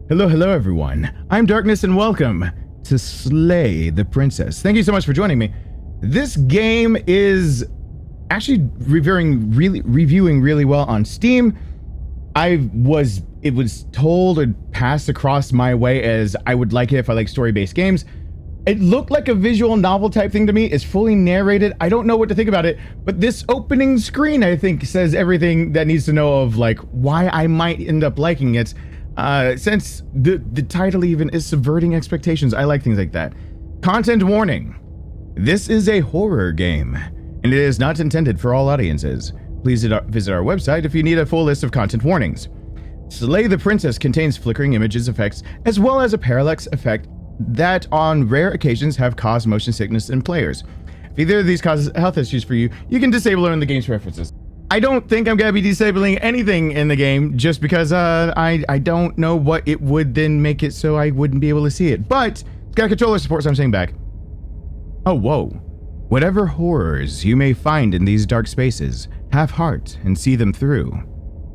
Hello everyone. I'm Darkness and welcome to Slay the Princess. Thank you so much for joining me. This game is actually reviewing really well on Steam. It was told or passed across my way as I would like it if I like story-based games. It looked like a visual novel type thing to me. It's fully narrated. I don't know what to think about it, but this opening screen, I think, says everything that needs to know of like why I might end up liking it. Since the title even is subverting expectations. I like things like that. Content warning. This is a horror game, and it is not intended for all audiences. Please visit our website if you need a full list of content warnings. Slay the Princess contains flickering images effects, as well as a parallax effect that on rare occasions have caused motion sickness in players. If either of these causes health issues for you, you can disable it in the game's preferences. I don't think I'm gonna be disabling anything in the game just because I don't know what it would then make it so I wouldn't be able to see it. But it's got controller support, so I'm saying back. Oh, whoa. Whatever horrors you may find in these dark spaces, have heart and see them through.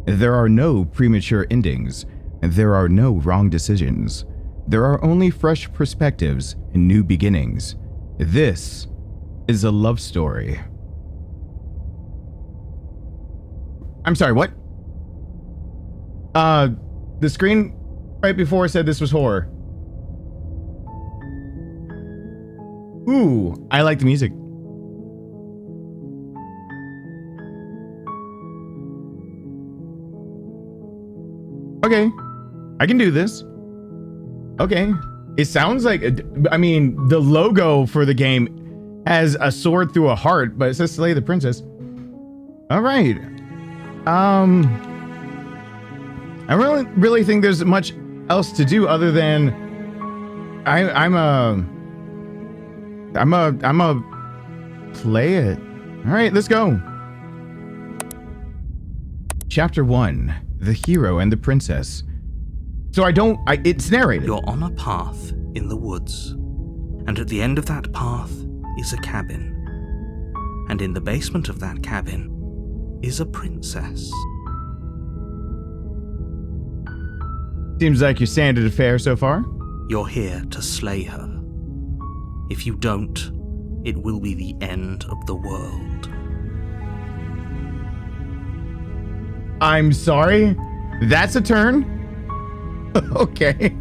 There are no premature endings, and there are no wrong decisions. There are only fresh perspectives and new beginnings. This is a love story. I'm sorry, what? The screen right before said this was horror. Ooh, I like the music. Okay, I can do this. Okay, it sounds like, I mean, the logo for the game has a sword through a heart, but it says Slay the Princess. All right. I really think there's much else to do other than I'm a play it. All right, let's go. Chapter 1, The Hero and the Princess. So it's narrated. You're on a path in the woods, and at the end of that path is a cabin. And in the basement of that cabin is a princess. Seems like your standard affair so far. You're here to slay her. If you don't, it will be the end of the world. I'm sorry? That's a turn? Okay.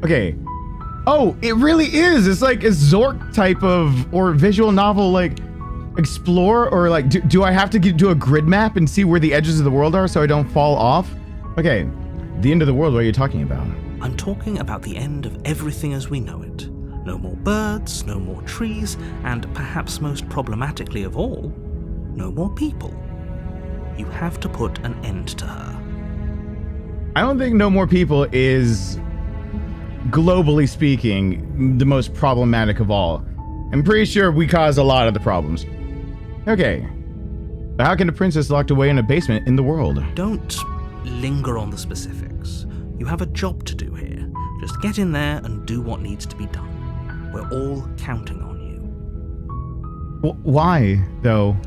Okay. Oh, it really is. It's like a Zork type of, or visual novel, like, explore, or like, do I have to do a grid map and see where the edges of the world are so I don't fall off? Okay, the end of the world, what are you talking about? I'm talking about the end of everything as we know it. No more birds, no more trees, and perhaps most problematically of all, no more people. You have to put an end to her. I don't think no more people is, globally speaking, the most problematic of all. I'm pretty sure we cause a lot of the problems. Okay. But how can a princess locked away in a basement in the world? Don't linger on the specifics. You have a job to do here. Just get in there and do what needs to be done. We're all counting on you. Why, though?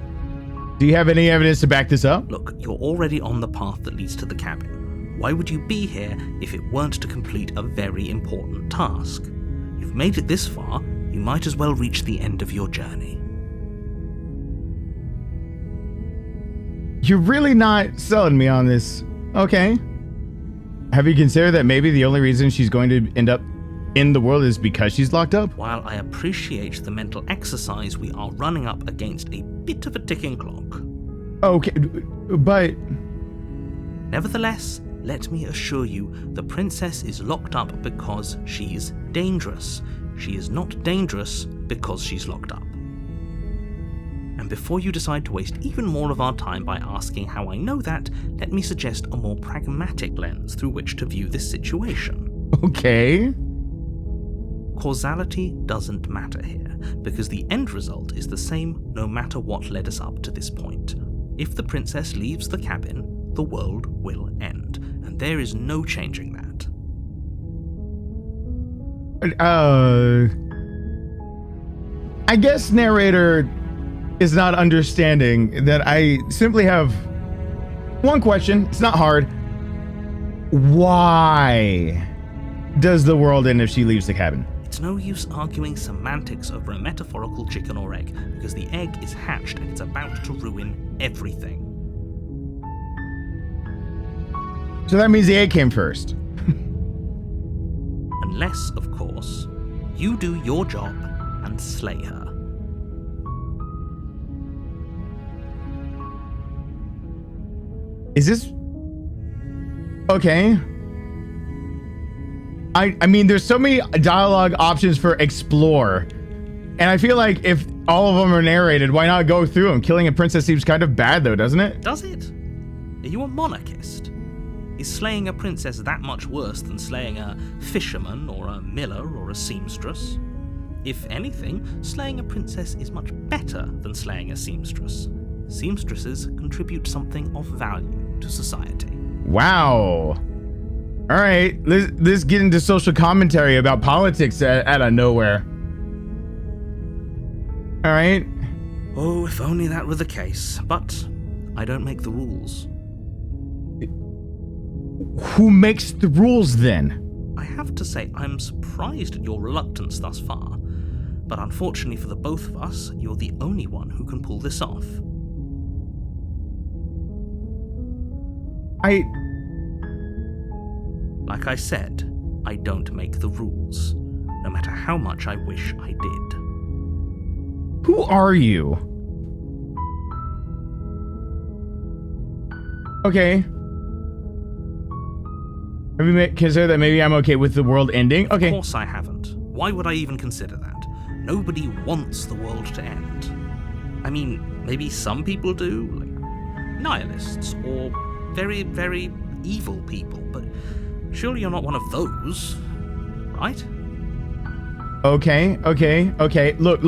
Do you have any evidence to back this up? Look, you're already on the path that leads to the cabin. Why would you be here if it weren't to complete a very important task? You've made it this far, you might as well reach the end of your journey. You're really not selling me on this. Okay. Have you considered that maybe the only reason she's going to end up in the world is because she's locked up? While I appreciate the mental exercise, we are running up against a bit of a ticking clock. Okay, but... Nevertheless, let me assure you, the princess is locked up because she's dangerous. She is not dangerous because she's locked up. And before you decide to waste even more of our time by asking how I know that, let me suggest a more pragmatic lens through which to view this situation. Okay. Causality doesn't matter here, because the end result is the same no matter what led us up to this point. If the princess leaves the cabin, the world will end, and there is no changing that. I guess Narrator is not understanding that I simply have one question. It's not hard. Why does the world end if she leaves the cabin? It's no use arguing semantics over a metaphorical chicken or egg, because the egg is hatched and it's about to ruin everything. So that means the egg came first. Unless, of course, you do your job and slay her. Is this... Okay. I mean, there's so many dialogue options for explore. And I feel like if all of them are narrated, why not go through them? Killing a princess seems kind of bad though, doesn't it? Does it? Are you a monarchist? Is slaying a princess that much worse than slaying a fisherman or a miller or a seamstress? If anything, slaying a princess is much better than slaying a seamstress. Seamstresses contribute something of value to society. Wow. All right, let's get into social commentary about politics out of nowhere. All right. Oh, if only that were the case. But I don't make the rules. Who makes the rules then? I have to say, I'm surprised at your reluctance thus far. But unfortunately for the both of us, you're the only one who can pull this off. Like I said, I don't make the rules, no matter how much I wish I did. Who are you? Okay. Have you considered that maybe I'm okay with the world ending? Okay. Of course I haven't. Why would I even consider that? Nobody wants the world to end. I mean, maybe some people do, like nihilists, or very, very evil people, but surely you're not one of those, right? Okay. Look.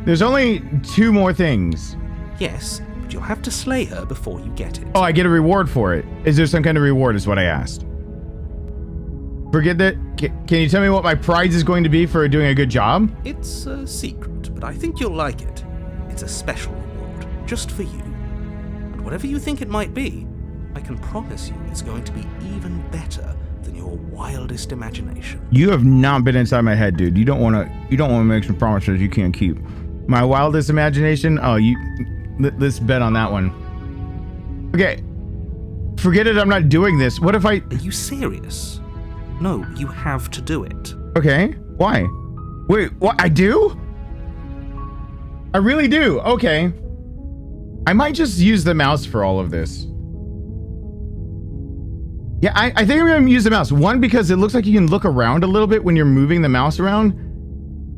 There's only 2 more things. Yes, but you'll have to slay her before you get it. Oh, I get a reward for it. Is there some kind of reward is what I asked. Forget that. Can you tell me what my prize is going to be for doing a good job? It's a secret, but I think you'll like it. It's a special reward, just for you. And whatever you think it might be, I can promise you it's going to be even better than your wildest imagination. You have not been inside my head, dude. You don't want to make some promises you can't keep. My wildest imagination? Oh, let's bet on that one. Okay. Forget it, I'm not doing this. What if I... Are you serious? No, you have to do it. Okay. Why? Wait, what? I do? I really do. Okay. I might just use the mouse for all of this. Yeah, I think I'm going to use the mouse. One, because it looks like you can look around a little bit when you're moving the mouse around.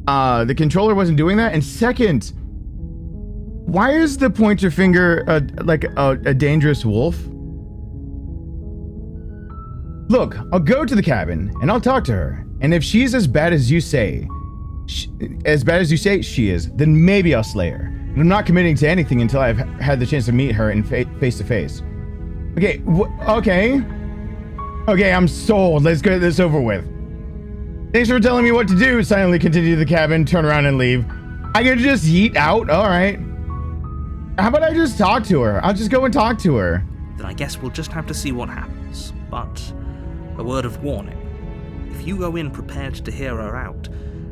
The controller wasn't doing that. And second, why is the pointer finger like a dangerous wolf? Look, I'll go to the cabin and I'll talk to her. And if she's as bad as you say, she is, then maybe I'll slay her. And I'm not committing to anything until I've had the chance to meet her in face to face. Okay, okay, I'm sold. Let's get this over with. Thanks for telling me what to do. Silently continue to the cabin, turn around and leave. I could just yeet out. All right. How about I just talk to her? I'll just go and talk to her. Then I guess we'll just have to see what happens. But a word of warning. If you go in prepared to hear her out,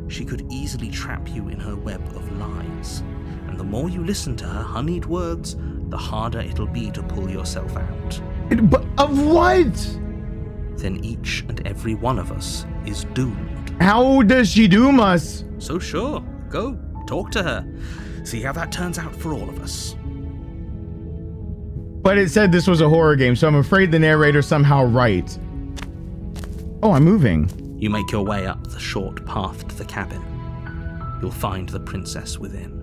she could easily trap you in her web of lies. And the more you listen to her honeyed words, the harder it'll be to pull yourself out. But of what? Then each and every one of us is doomed. How does she doom us? So sure, go, talk to her. See how that turns out for all of us. But it said this was a horror game, so I'm afraid the narrator's somehow right. Oh, I'm moving. You make your way up the short path to the cabin. You'll find the princess within.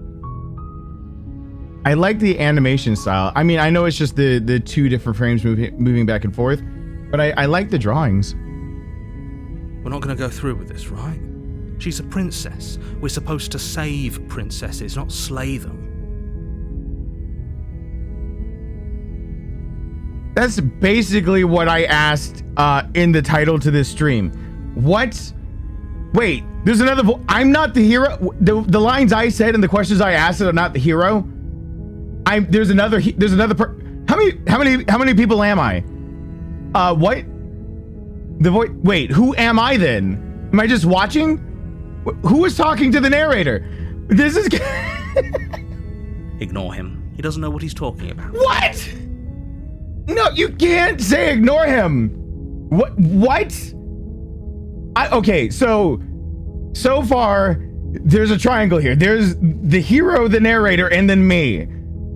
I like the animation style. I mean, I know it's just the 2 different frames moving back and forth, but I like the drawings. We're not going to go through with this, right? She's a princess. We're supposed to save princesses, not slay them. That's basically what I asked in the title to this stream. What? Wait, there's another I'm not the hero. The lines I said and the questions I asked are not the hero. There's another how many people am I? What? The voice. Wait, who am I then? Am I just watching? Who is talking to the narrator? This is. Ignore him. He doesn't know what he's talking about. What? No, you can't say ignore him. What? Okay, so far, there's a triangle here. There's the hero, the narrator, and then me.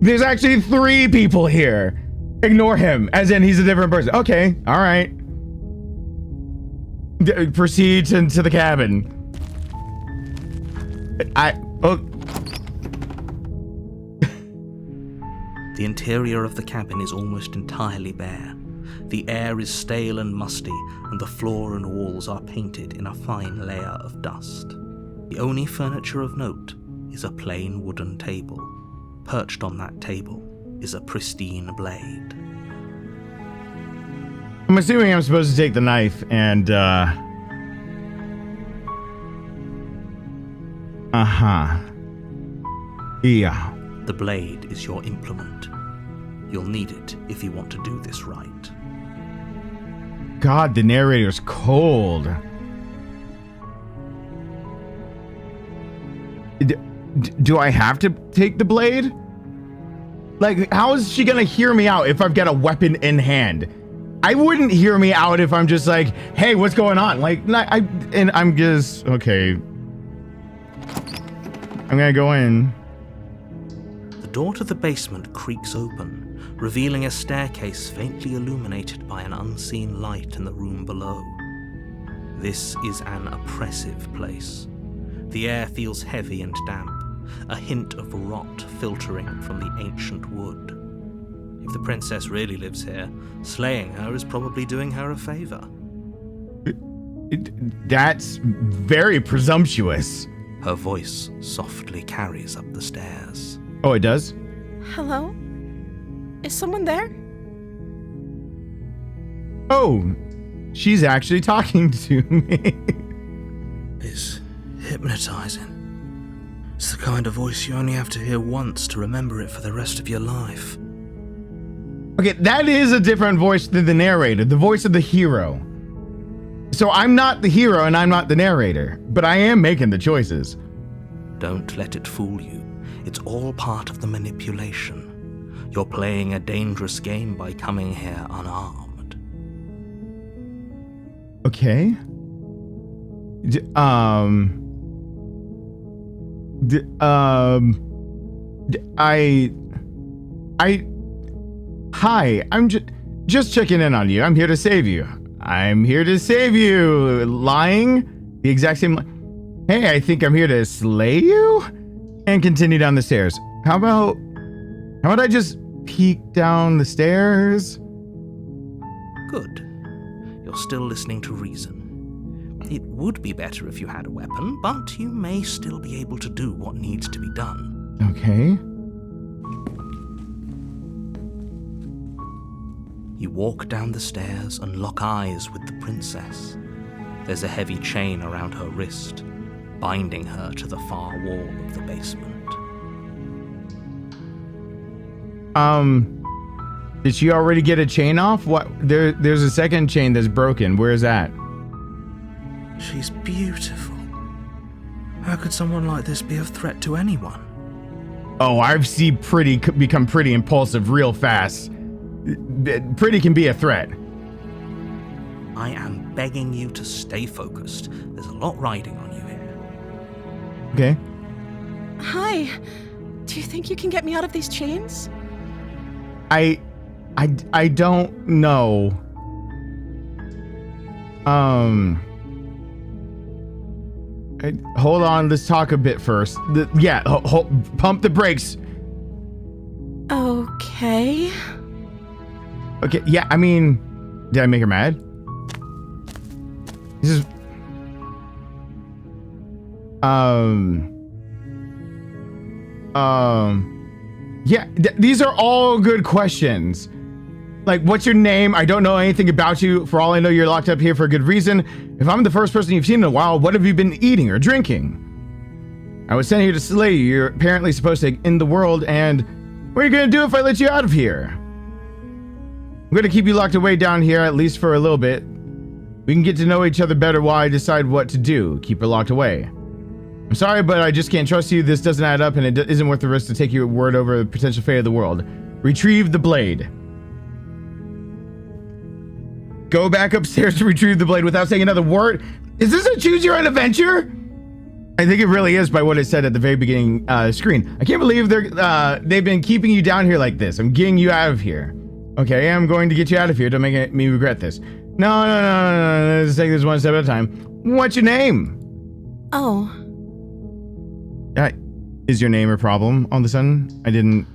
There's actually 3 people here. Ignore him, as in he's a different person. Okay, all right. Proceed into the cabin. The interior of the cabin is almost entirely bare. The air is stale and musty, and the floor and walls are painted in a fine layer of dust. The only furniture of note is a plain wooden table. Perched on that table is a pristine blade. I'm assuming I'm supposed to take the knife and, Yeah. The blade is your implement. You'll need it if you want to do this right. God, the narrator's cold. Do I have to take the blade? Like, how is she gonna hear me out if I've got a weapon in hand? I wouldn't hear me out if I'm just like, hey, what's going on? Like, I'm just, okay. I'm gonna go in. The door to the basement creaks open, revealing a staircase faintly illuminated by an unseen light in the room below. This is an oppressive place. The air feels heavy and damp, a hint of rot filtering from the ancient wood. If the princess really lives here, slaying her is probably doing her a favor. That's very presumptuous. Her voice softly carries up the stairs. Oh, it does? Hello? Is someone there? Oh, she's actually talking to me. It's hypnotizing. It's the kind of voice you only have to hear once to remember it for the rest of your life. Okay, that is a different voice than the narrator, the voice of the hero. So I'm not the hero and I'm not the narrator, but I am making the choices. Don't let it fool you. It's all part of the manipulation. You're playing a dangerous game by coming here unarmed. Okay. Hi, I'm just checking in on you. I'm here to save you. I'm here to save you. Lying? The exact same. Hey, I think I'm here to slay you? And continue down the stairs. How about I just peek down the stairs? Good. You're still listening to reason. It would be better if you had a weapon, but you may still be able to do what needs to be done. Okay. You walk down the stairs and lock eyes with the princess. There's a heavy chain around her wrist, binding her to the far wall of the basement. Did she already get a chain off? What? There's a second chain that's broken. Where is that? She's beautiful. How could someone like this be a threat to anyone? Oh, I've seen Pretty become pretty impulsive real fast. Pretty can be a threat. I am begging you to stay focused. There's a lot riding on you here. Okay. Hi. Do you think you can get me out of these chains? I don't know. Hold on, let's talk a bit first. Pump the brakes. Okay. Okay, yeah, I mean, did I make her mad? This is... Yeah, these are all good questions. Like, what's your name? I don't know anything about you. For all I know, you're locked up here for a good reason. If I'm the first person you've seen in a while, what have you been eating or drinking? I was sent here to slay you. You're apparently supposed to end the world, and what are you gonna do if I let you out of here? I'm going to keep you locked away down here, at least for a little bit. We can get to know each other better while I decide what to do. Keep her locked away. I'm sorry, but I just can't trust you. This doesn't add up, and it isn't worth the risk to take your word over the potential fate of the world. Retrieve the blade. Go back upstairs to retrieve the blade without saying another word. Is this a choose your own adventure? I think it really is by what it said at the very beginning screen. I can't believe they've been keeping you down here like this. I'm getting you out of here. Okay, I'm going to get you out of here. Don't make me regret this. No. Let's take this one step at a time. What's your name? Oh. Is your name a problem all of a sudden? I didn't...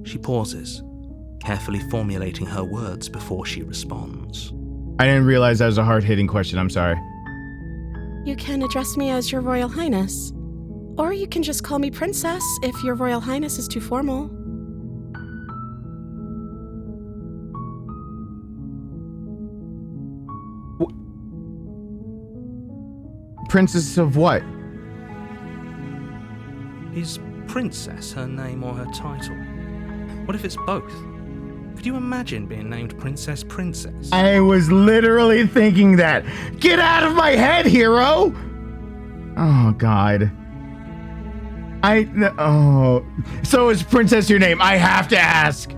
She pauses, carefully formulating her words before she responds. I didn't realize that was a hard-hitting question. I'm sorry. You can address me as Your Royal Highness. Or you can just call me Princess if Your Royal Highness is too formal. Princess of what? Is Princess her name or her title? What if it's both? Could you imagine being named Princess? I was literally thinking that. Get out of my head, hero! Oh, God. So is Princess your name? I have to ask.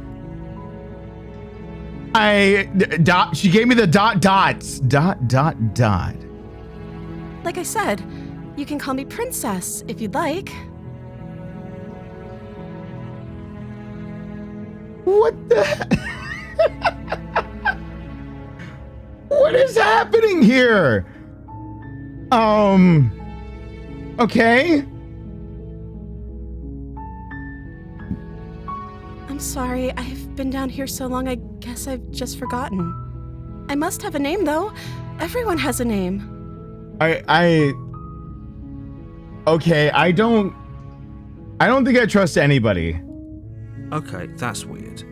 She gave me the dots. Dot. Like I said, you can call me Princess if you'd like. What the? What is happening here? Okay. I'm sorry, I've been down here so long, I guess I've just forgotten. I must have a name, though. Everyone has a name. Okay, I don't think I trust anybody. Okay, that's weird.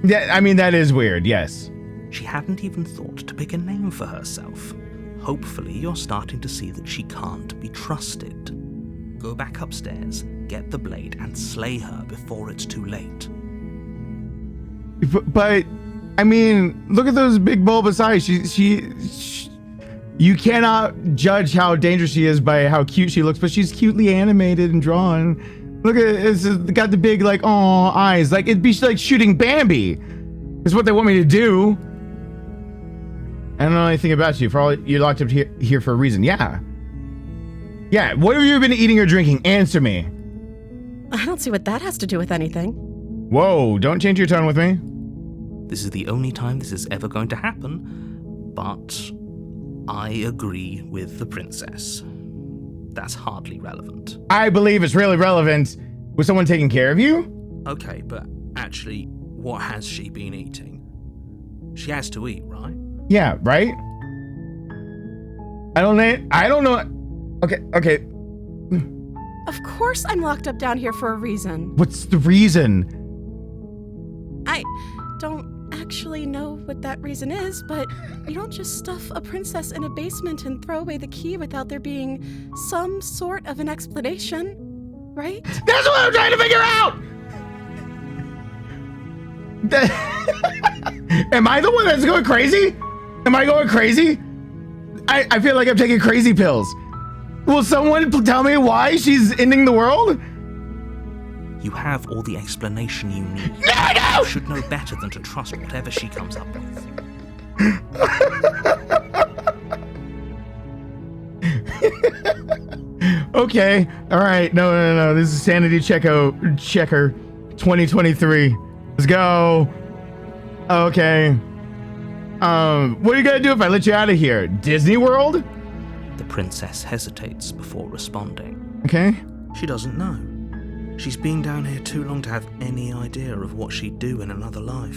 Yeah, I mean, that is weird, yes. She hadn't even thought to pick a name for herself. Hopefully, you're starting to see that she can't be trusted. Go back upstairs, get the blade, and slay her before it's too late. But I mean, look at those big bulbous eyes. You cannot judge how dangerous she is by how cute she looks, but she's cutely animated and drawn. Look at it, it's got the big, like, aw, eyes. Like, it'd be like shooting Bambi. Is what they want me to do. I don't know anything about you. For all you're locked up here for a reason. Yeah. Yeah, what have you been eating or drinking? Answer me. I don't see what that has to do with anything. Whoa, don't change your tone with me. This is the only time this is ever going to happen, but I agree with the princess. That's hardly relevant. I believe it's really relevant. Was someone taking care of you? Okay, but actually, what has she been eating? She has to eat, right? Yeah, right? I don't know. Okay. Of course I'm locked up down here for a reason. What's the reason? I don't actually know what that reason is, but you don't just stuff a princess in a basement and throw away the key without there being some sort of an explanation, right? That's what I'm trying to figure out! Am I the one that's going crazy? Am I going crazy? I feel like I'm taking crazy pills. Will someone tell me why she's ending the world? You have all the explanation you need. No! You should know better than to trust whatever she comes up with. Okay. All right. No. This is Sanity Checker 2023. Let's go. Okay. What are you gonna do if I let you out of here? Disney World? The princess hesitates before responding. Okay. She doesn't know. She's been down here too long to have any idea of what she'd do in another life.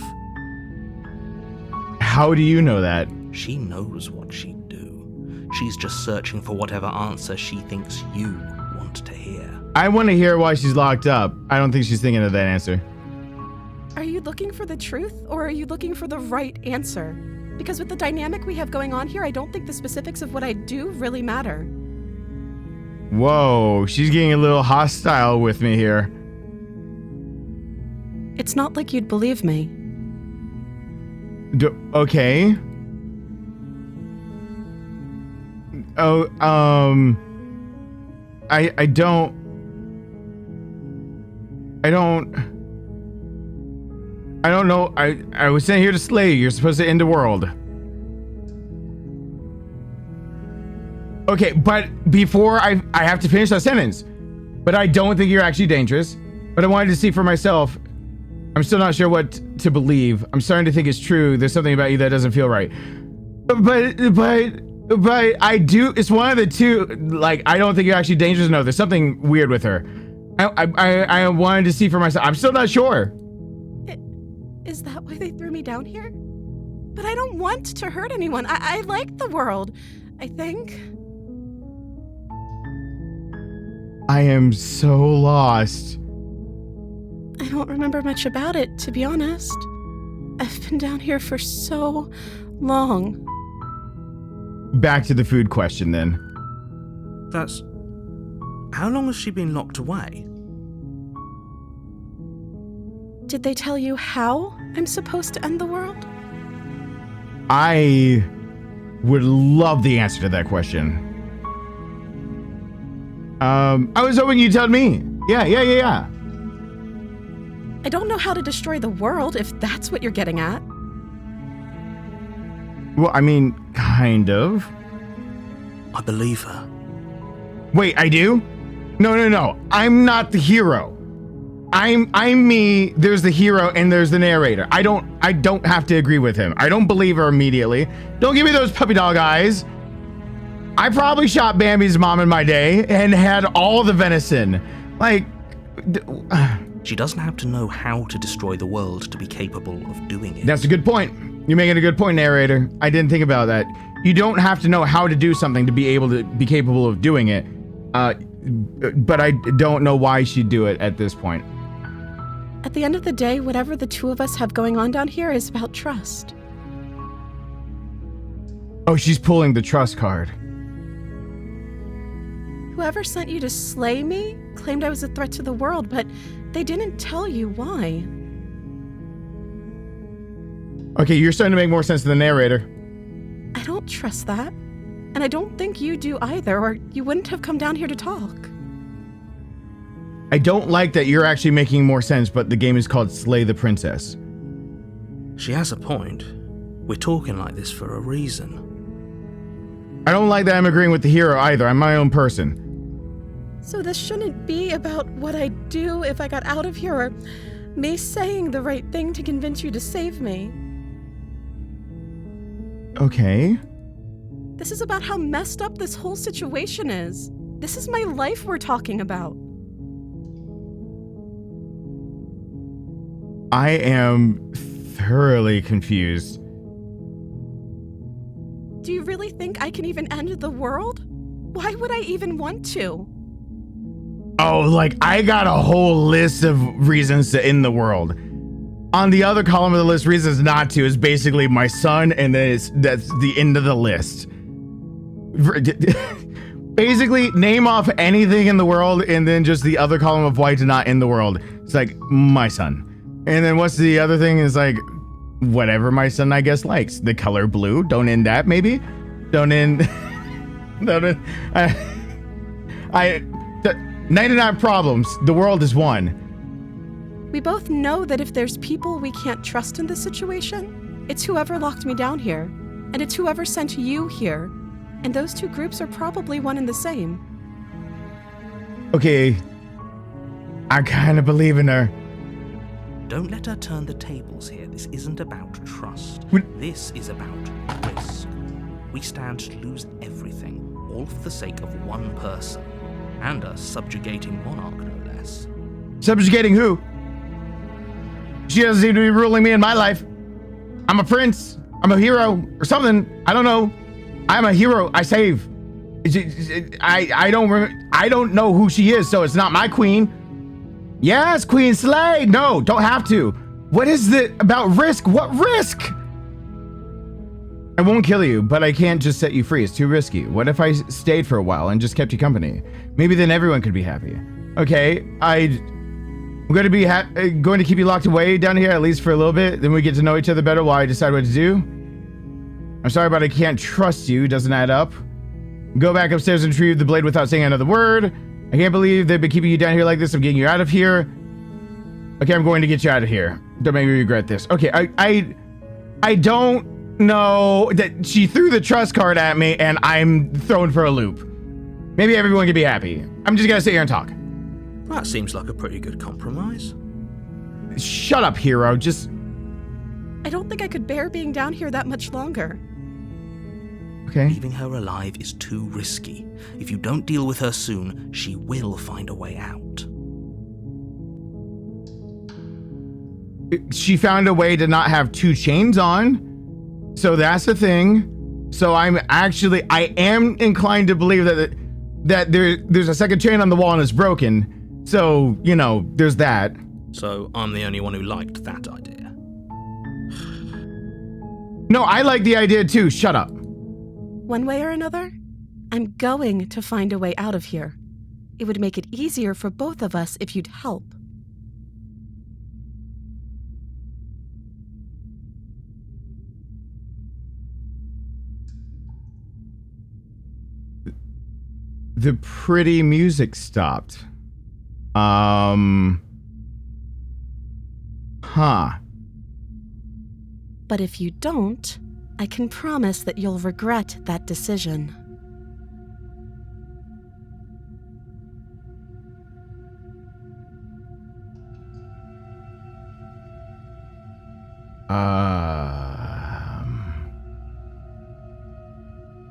How do you know that? She knows what she'd do. She's just searching for whatever answer she thinks you want to hear. I want to hear why she's locked up. I don't think she's thinking of that answer. Are you looking for the truth, or are you looking for the right answer? Because with the dynamic we have going on here, I don't think the specifics of what I do really matter. Whoa, she's getting a little hostile with me here. It's not like you'd believe me. Okay. Oh, I don't know. I was sent here to slay you. You're supposed to end the world. Okay, but before I have to finish that sentence. But I don't think you're actually dangerous. But I wanted to see for myself. I'm still not sure what to believe. I'm starting to think it's true. There's something about you that doesn't feel right. But I do. It's one of the two. Like, I don't think you're actually dangerous. No, there's something weird with her. I wanted to see for myself. I'm still not sure. Is that why they threw me down here? But I don't want to hurt anyone. I like the world, I think. I am so lost. I don't remember much about it, to be honest. I've been down here for so long. Back to the food question, then. That's... How long has she been locked away? Did they tell you how I'm supposed to end the world? I would love the answer to that question. I was hoping you'd tell me. Yeah. I don't know how to destroy the world, if that's what you're getting at. Well, I mean, kind of. I believe her. Wait, I do? No. I'm not the hero. I'm me. There's the hero and there's the narrator. I don't have to agree with him. I don't believe her immediately. Don't give me those puppy dog eyes. I probably shot Bambi's mom in my day and had all the venison. Like, She doesn't have to know how to destroy the world to be capable of doing it. that's a good point. You're making a good point, narrator. I didn't think about that. You don't have to know how to do something to be able to be capable of doing it. But I don't know why she'd do it at this point. At the end of the day, whatever the two of us have going on down here is about trust. Oh, she's pulling the trust card. Whoever sent you to slay me claimed I was a threat to the world, but they didn't tell you why. Okay, you're starting to make more sense to the narrator. I don't trust that. And I don't think you do either, or you wouldn't have come down here to talk. I don't like that you're actually making more sense, but the game is called Slay the Princess. She has a point. We're talking like this for a reason. I don't like that I'm agreeing with the hero either. I'm my own person. So this shouldn't be about what I'd do if I got out of here, or me saying the right thing to convince you to save me. Okay. This is about how messed up this whole situation is. This is my life we're talking about. I am thoroughly confused. Do you really think I can even end the world? Why would I even want to? Oh, like, I got a whole list of reasons to end the world. On the other column of the list, reasons not to, is basically my son, and then that's the end of the list. Basically, name off anything in the world, and then just the other column of why to not end the world. It's like, my son. And then what's the other thing is like, whatever my son, I guess, likes. The color blue, don't end that, maybe? Don't end... 99 problems, the world is one. We both know that if there's people we can't trust in this situation, it's whoever locked me down here, and it's whoever sent you here. And those two groups are probably one and the same. Okay, I kind of believe in her. Don't let her turn the tables here. This isn't about trust. This is about risk. We stand to lose everything, all for the sake of one person. And a subjugating monarch, no less. Subjugating who? She doesn't seem to be ruling me in my life. I'm a prince. I'm a hero or something. I don't know. I'm a hero. I save. I don't know who she is, so it's not my queen. Yes, Queen Slay. No, don't have to. What is it about risk? What risk? I won't kill you, but I can't just set you free. It's too risky. What if I stayed for a while and just kept you company? Maybe then everyone could be happy. Okay, I'm going to be going to keep you locked away down here, at least for a little bit. Then we get to know each other better while I decide what to do. I'm sorry, but I can't trust you. Doesn't add up. Go back upstairs and retrieve the blade without saying another word. I can't believe they've been keeping you down here like this. I'm getting you out of here. Okay, I'm going to get you out of here. Don't make me regret this. Okay, I don't know that she threw the trust card at me and I'm thrown for a loop. Maybe everyone can be happy. I'm just gonna sit here and talk. That seems like a pretty good compromise. Shut up, hero. Just... I don't think I could bear being down here that much longer. Okay. Leaving her alive is too risky. If you don't deal with her soon, she will find a way out. She found a way to not have 2 chains on. So that's the thing. So I am inclined to believe that there's a second chain on the wall and it's broken. So, you know, there's that. So I'm the only one who liked that idea. No, I like the idea too. Shut up. One way or another, I'm going to find a way out of here. It would make it easier for both of us if you'd help. The pretty music stopped. Huh. But if you don't, I can promise that you'll regret that decision.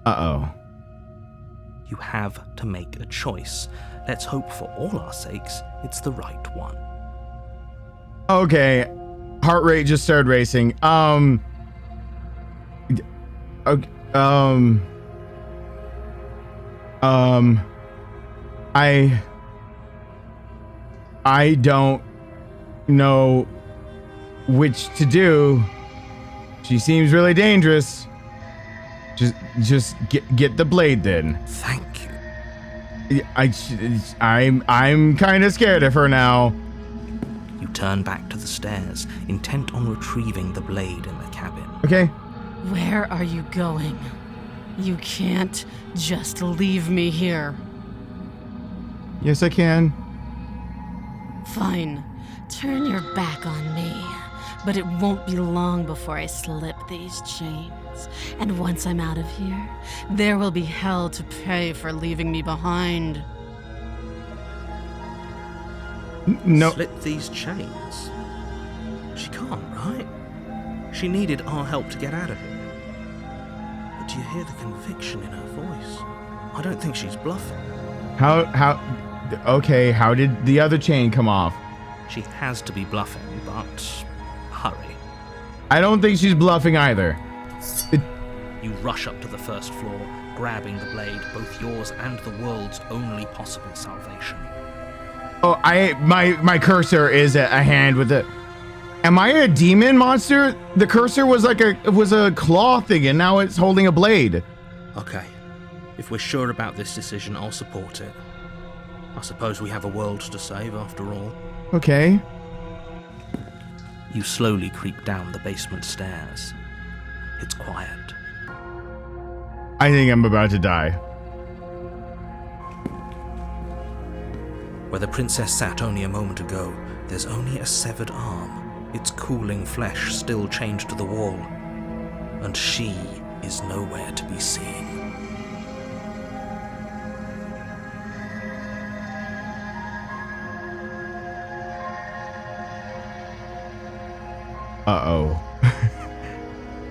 Uh-oh. You have to make a choice. Let's hope for all our sakes it's the right one. Okay. Heart rate just started racing. Okay, I don't know which to do. She seems really dangerous. Just get the blade then. Thank you. I'm kind of scared of her now. You turn back to the stairs, intent on retrieving the blade in the cabin. Okay. Where are you going? You can't just leave me here. Yes, I can. Fine. Turn your back on me. But it won't be long before I slip these chains. And once I'm out of here, there will be hell to pay for leaving me behind. No. Slip these chains? She can't, right? She needed our help to get out of here. But do you hear the conviction in her voice? I don't think she's bluffing. Okay, how did the other chain come off? She has to be bluffing, but hurry. I don't think she's bluffing either. You rush up to the first floor, grabbing the blade, both yours and the world's only possible salvation. Oh, my cursor is a hand with it. Am I a demon monster? The cursor was like a claw thing, and now it's holding a blade. Okay, if we're sure about this decision, I'll support it. I suppose we have a world to save after all. Okay. You slowly creep down the basement stairs. It's quiet. I think I'm about to die. Where the princess sat only a moment ago, there's only a severed arm, its cooling flesh still chained to the wall, and she is nowhere to be seen. Uh-oh.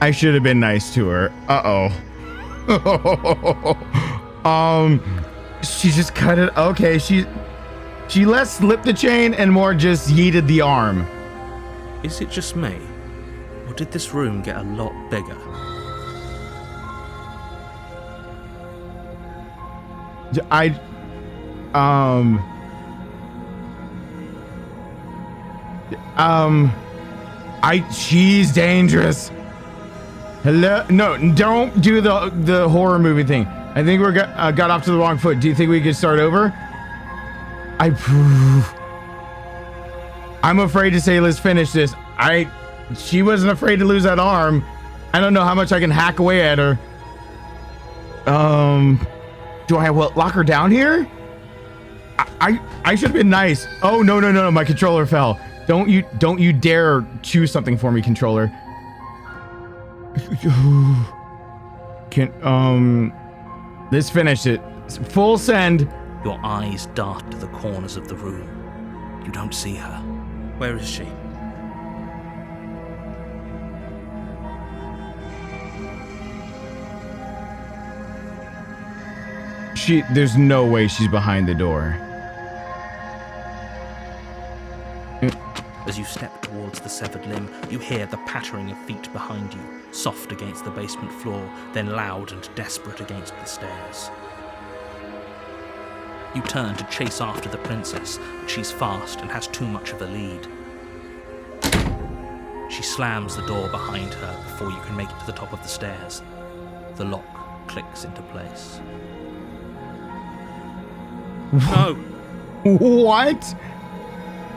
I should have been nice to her. Uh-oh. She just cut it. Okay, she less slipped the chain and more just yeeted the arm. Is it just me? Or did this room get a lot bigger? She's dangerous. Hello? No, don't do the horror movie thing. I think we got off to the wrong foot. Do you think we could start over? I'm afraid to say let's finish this. She wasn't afraid to lose that arm. I don't know how much I can hack away at her. Do I lock her down here? I should have been nice. Oh, no, my controller fell. Don't you dare choose something for me, controller. Let's finish it. Full send. Your eyes dart to the corners of the room. You don't see her. Where is she? There's no way she's behind the door. As you step towards the severed limb, you hear the pattering of feet behind you, soft against the basement floor, then loud and desperate against the stairs. You turn to chase after the princess, but she's fast and has too much of a lead. She slams the door behind her before you can make it to the top of the stairs. The lock clicks into place. No! What?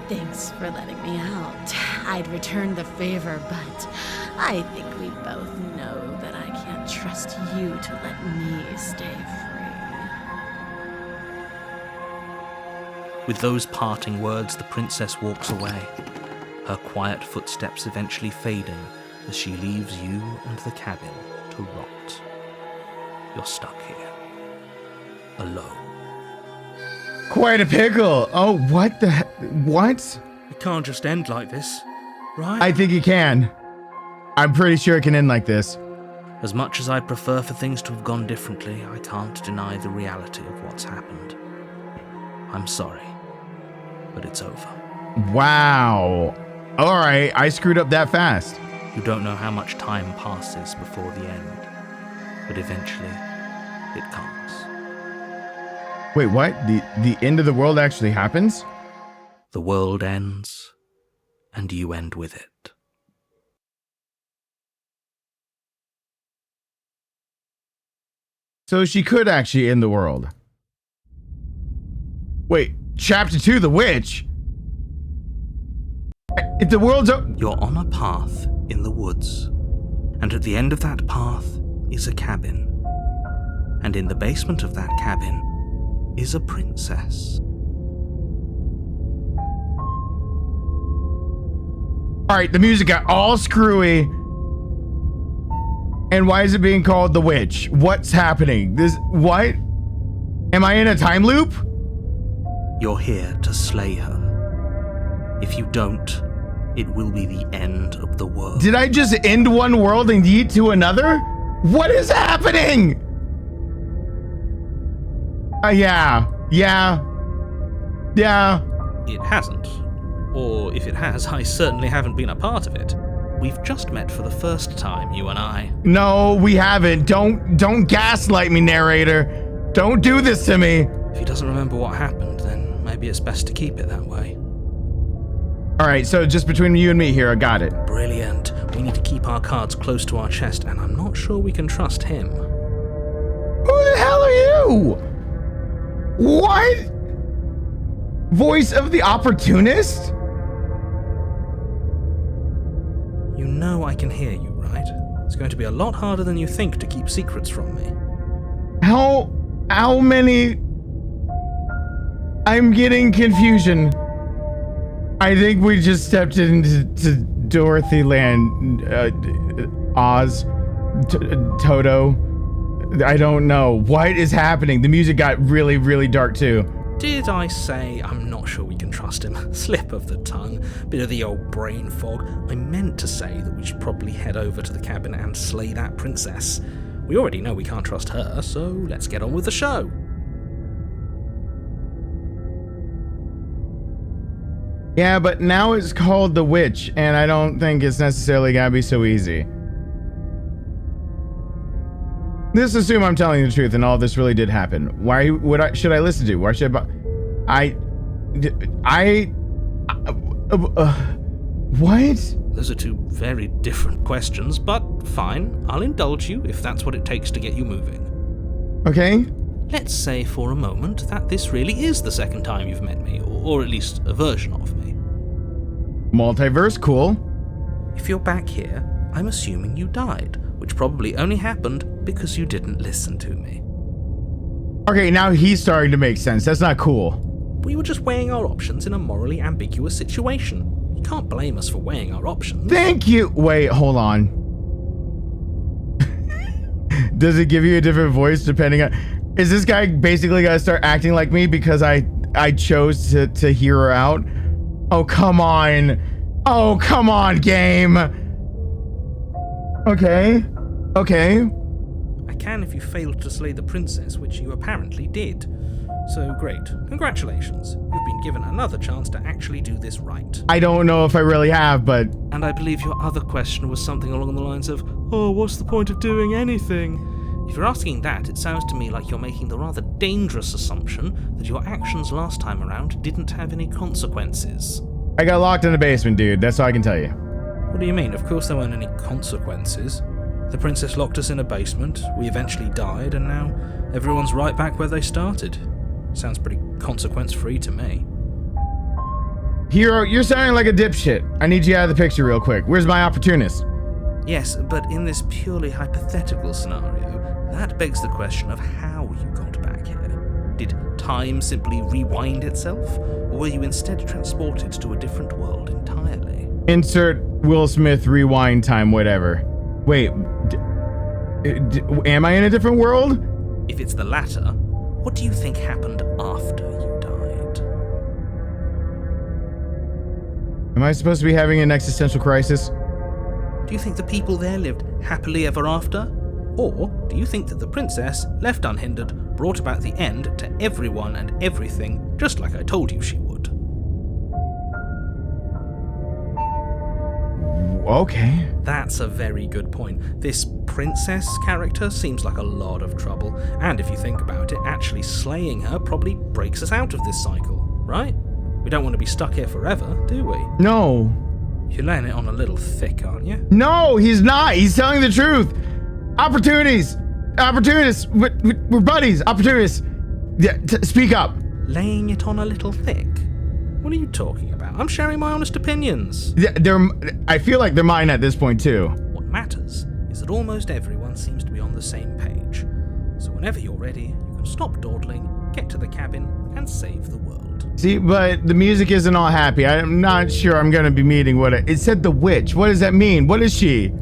Thanks for letting me out. I'd return the favor, but I think we both know that I can't trust you to let me stay free. With those parting words, the princess walks away, her quiet footsteps eventually fading as she leaves you and the cabin to rot. You're stuck here, alone. Quite a pickle. Oh, what the what? It can't just end like this, right? I think it can. I'm pretty sure it can end like this. As much as I'd prefer for things to have gone differently, I can't deny the reality of what's happened. I'm sorry, but it's over. Wow. All right, I screwed up that fast. You don't know how much time passes before the end, but eventually it comes. Wait, what? The end of the world actually happens? The world ends, and you end with it. So she could actually end the world. Wait, chapter 2, the witch? If the world's You're on a path in the woods, and at the end of that path is a cabin. And in the basement of that cabin is a princess. Alright, the music got all screwy. And why is it being called the witch? What's happening? What? Am I in a time loop? You're here to slay her. If you don't, it will be the end of the world. Did I just end one world and yeet to another? What is happening? Yeah. It hasn't. Or if it has, I certainly haven't been a part of it. We've just met for the first time, you and I. No, we haven't. Don't gaslight me, narrator. Don't do this to me. If he doesn't remember what happened, then maybe it's best to keep it that way. Alright, so just between you and me here, I got it. Brilliant. We need to keep our cards close to our chest, and I'm not sure we can trust him. Who the hell are you? What? Voice of the opportunist? You know I can hear you, right? It's going to be a lot harder than you think to keep secrets from me. How many? I'm getting confusion. I think we just stepped into Dorothy Land, Oz, Toto. I don't know. What is happening? The music got really, really dark too. Did I say I'm not sure we can trust him? Slip of the tongue. Bit of the old brain fog. I meant to say that we should probably head over to the cabin and slay that princess. We already know we can't trust her, so let's get on with the show. Yeah, but now it's called The Witch, and I don't think it's necessarily gonna be so easy. Let's assume I'm telling the truth and all this really did happen. Why should I listen to? Why should what? Those are two very different questions, but fine. I'll indulge you if that's what it takes to get you moving. Okay. Let's say for a moment that this really is the second time you've met me, or at least a version of me. Multiverse, cool. If you're back here, I'm assuming you died, which probably only happened because you didn't listen to me. Okay, now he's starting to make sense. That's not cool. We were just weighing our options in a morally ambiguous situation. You can't blame us for weighing our options. Thank you. Wait, hold on. Does it give you a different voice depending on... Is this guy basically gonna start acting like me because I chose to hear her out? Oh, come on. Oh, come on, game. Okay. Okay. I can if you failed to slay the princess, which you apparently did. So great. Congratulations. You've been given another chance to actually do this right. I don't know if I really have, but... And I believe your other question was something along the lines of, oh, what's the point of doing anything? If you're asking that, it sounds to me like you're making the rather dangerous assumption that your actions last time around didn't have any consequences. I got locked in the basement, dude. That's all I can tell you. What do you mean? Of course there weren't any consequences. The princess locked us in a basement, we eventually died, and now everyone's right back where they started. Sounds pretty consequence-free to me. Hero, you're sounding like a dipshit. I need you out of the picture real quick. Where's my opportunist? Yes, but in this purely hypothetical scenario, that begs the question of how you got back here. Did time simply rewind itself, or were you instead transported to a different world entirely? Insert Will Smith rewind time, whatever. Wait, am I in a different world? If it's the latter, what do you think happened after you died? Am I supposed to be having an existential crisis? Do you think the people there lived happily ever after? Or do you think that the princess, left unhindered, brought about the end to everyone and everything, just like I told you she would? Okay. That's a very good point. This princess character seems like a lot of trouble, and if you think about it, actually slaying her probably breaks us out of this cycle, right? We don't want to be stuck here forever, do we? No. You're laying it on a little thick, aren't you? No, he's not. He's telling the truth. Opportunities. Opportunists. We're buddies. Opportunists. Yeah, speak up. Laying it on a little thick? What are you talking about? I'm sharing my honest opinions. Yeah, I feel like they're mine at this point, too. What matters is that almost everyone seems to be on the same page. So whenever you're ready, you can stop dawdling, get to the cabin, and save the world. See, but the music isn't all happy. I'm not sure I'm going to be meeting what it said the witch. What does that mean? What is she?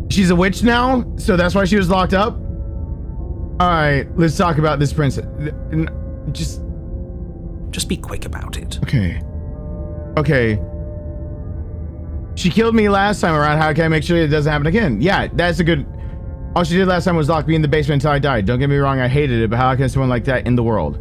She's a witch now? So that's why she was locked up? All right, let's talk about this princess. Just be quick about it. Okay. She killed me last time around. How can I make sure it doesn't happen again? Yeah, that's a good... All she did last time was lock me in the basement until I died. Don't get me wrong, I hated it, but how can someone like that in the world?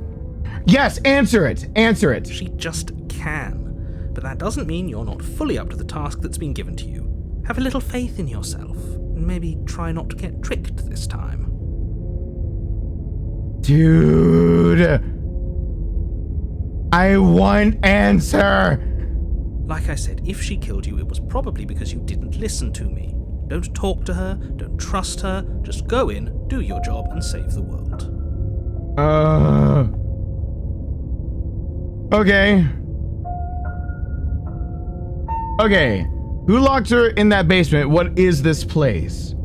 Yes, answer it! Answer it! She just can. But that doesn't mean you're not fully up to the task that's been given to you. Have a little faith in yourself, and maybe try not to get tricked this time. Dude... I want answer! Like I said, if she killed you, it was probably because you didn't listen to me. Don't talk to her, don't trust her, just go in, do your job, and save the world. Okay. Okay. Who locked her in that basement? What is this place?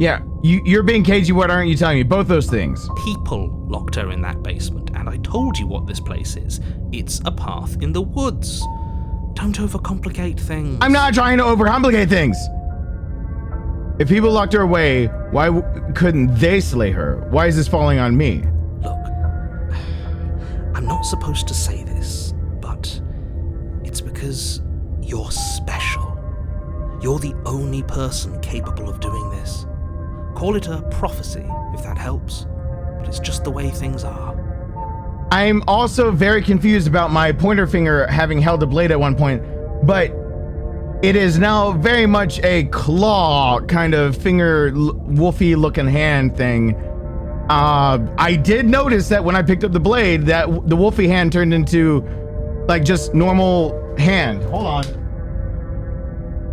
Yeah, you're being cagey, what aren't you telling me? Both those things. People locked her in that basement, and I told you what this place is. It's a path in the woods. Don't overcomplicate things. I'm not trying to overcomplicate things. If people locked her away, why couldn't they slay her? Why is this falling on me? Look, I'm not supposed to say this, but it's because you're special. You're the only person capable of doing this. Call it a prophecy, if that helps, but it's just the way things are. I'm also very confused about my pointer finger having held a blade at one point, but it is now very much a claw kind of finger, wolfy looking hand thing. I did notice that when I picked up the blade, that the wolfy hand turned into like just normal hand. Hold on.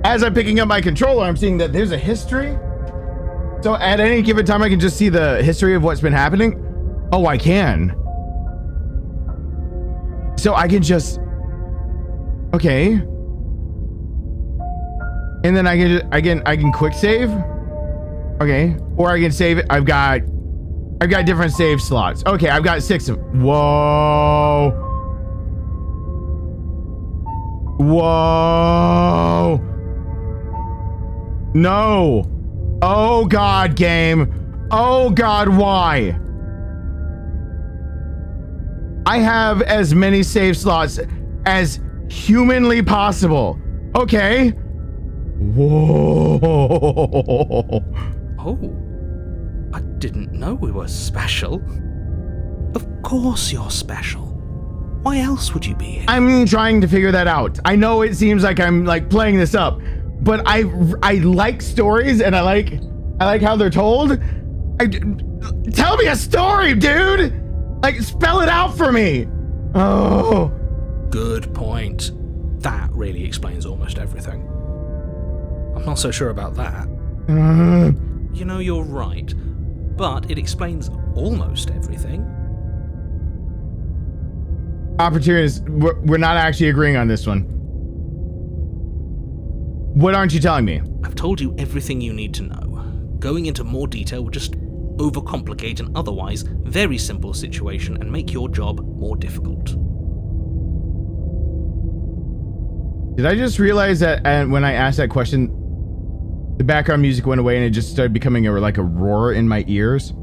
As I'm picking up my controller, I'm seeing that there's a history. So at any given time, I can just see the history of what's been happening. Oh, I can. So I can just... Okay. And then I can quick save. Okay, or I can save it. I've got different save slots. Okay, I've got 6 of. Whoa. Whoa. No. Oh God, game. Oh God, why? I have as many save slots as humanly possible. Okay. Whoa. Oh, I didn't know we were special. Of course you're special. Why else would you be here? I'm trying to figure that out. I know it seems like I'm like playing this up, but I like stories and I like how they're told. Tell me a story, dude. Like, spell it out for me. Oh. Good point. That really explains almost everything. I'm not so sure about that. You know, you're right, but it explains almost everything. Opportunities. We're not actually agreeing on this one. What aren't you telling me? I've told you everything you need to know. Going into more detail would just overcomplicate an otherwise very simple situation and make your job more difficult. Did I just realize that when I asked that question, the background music went away and it just started becoming like a roar in my ears?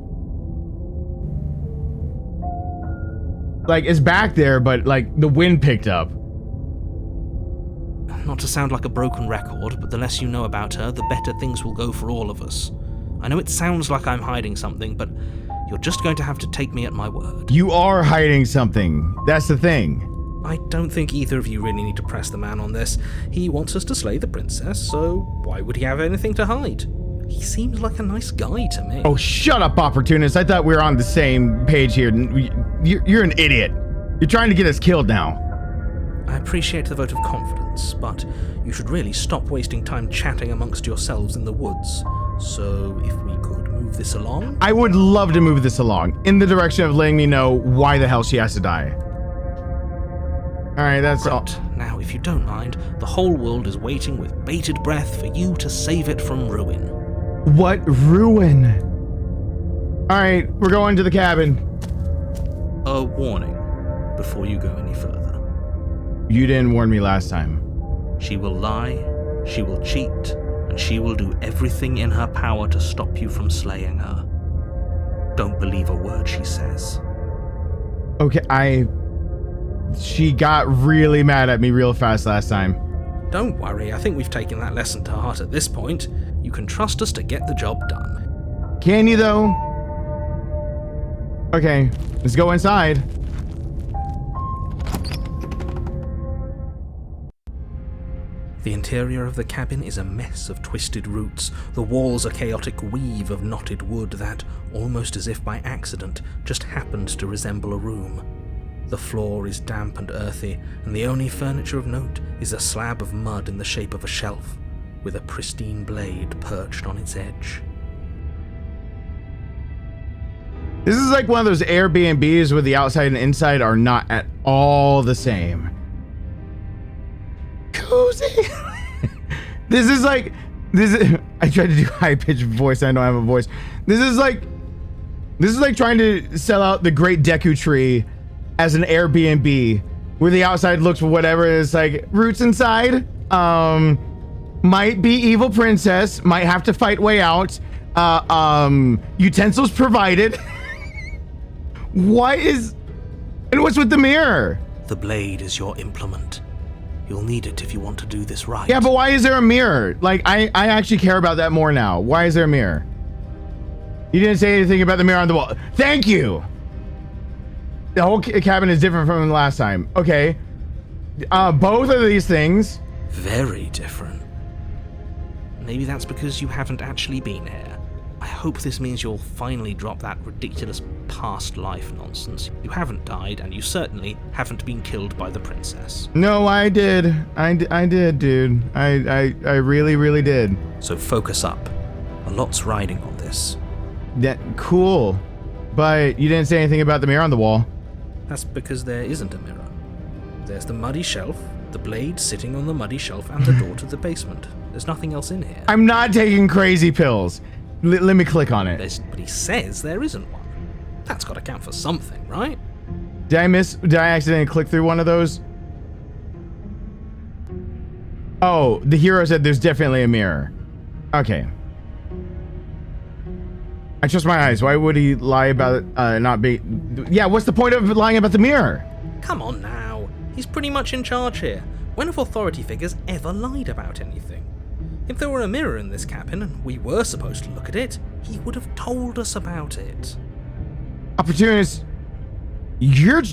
Like, it's back there, but like the wind picked up. Not to sound like a broken record, but the less you know about her, the better things will go for all of us. I know it sounds like I'm hiding something, but you're just going to have to take me at my word. You are hiding something. That's the thing. I don't think either of you really need to press the man on this. He wants us to slay the princess, so why would he have anything to hide? He seems like a nice guy to me. Oh, shut up, opportunist. I thought we were on the same page here. You're an idiot. You're trying to get us killed now. I appreciate the vote of confidence, but you should really stop wasting time chatting amongst yourselves in the woods. So, if we could move this along? I would love to move this along in the direction of letting me know why the hell she has to die. Alright, that's all. Now, if you don't mind, the whole world is waiting with bated breath for you to save it from ruin. What ruin? Alright, we're going to the cabin. A warning before you go any further. You didn't warn me last time. She will lie, she will cheat, and she will do everything in her power to stop you from slaying her. Don't believe a word she says. Okay, she got really mad at me real fast last time. Don't worry, I think we've taken that lesson to heart at this point. You can trust us to get the job done. Can you, though? Okay, let's go inside. The interior of the cabin is a mess of twisted roots. The walls a chaotic weave of knotted wood that, almost as if by accident, just happened to resemble a room. The floor is damp and earthy, and the only furniture of note is a slab of mud in the shape of a shelf, with a pristine blade perched on its edge. This is like one of those Airbnbs where the outside and inside are not at all the same. Cozy. I tried to do high-pitched voice. I don't have a voice. This is like trying to sell out the Great Deku Tree as an Airbnb where the outside looks whatever. It's like roots inside. Might be evil princess. Might have to fight way out. Utensils provided. What's with the mirror? The blade is your implement. You'll need it if you want to do this right. Yeah, but why is there a mirror? Like, I actually care about that more now. Why is there a mirror? You didn't say anything about the mirror on the wall. Thank you! The whole cabin is different from the last time. Okay. Both of these things. Very different. Maybe that's because you haven't actually been here. I hope this means you'll finally drop that ridiculous past life nonsense. You haven't died, and you certainly haven't been killed by the princess. No, I did. I did, dude. I really, really did. So focus up. A lot's riding on this. That cool. But you didn't say anything about the mirror on the wall. That's because there isn't a mirror. There's the muddy shelf, the blade sitting on the muddy shelf, and the door to the basement. There's nothing else in here. I'm not taking crazy pills. Let me click on it. But he says there isn't one. That's got to count for something, right? Did I accidentally click through one of those? Oh, the hero said there's definitely a mirror. Okay. I trust my eyes. Why would he lie about not be... Yeah, what's the point of lying about the mirror? Come on now. He's pretty much in charge here. When have authority figures ever lied about anything? If there were a mirror in this cabin and we were supposed to look at it, he would have told us about it. Opportunist, you're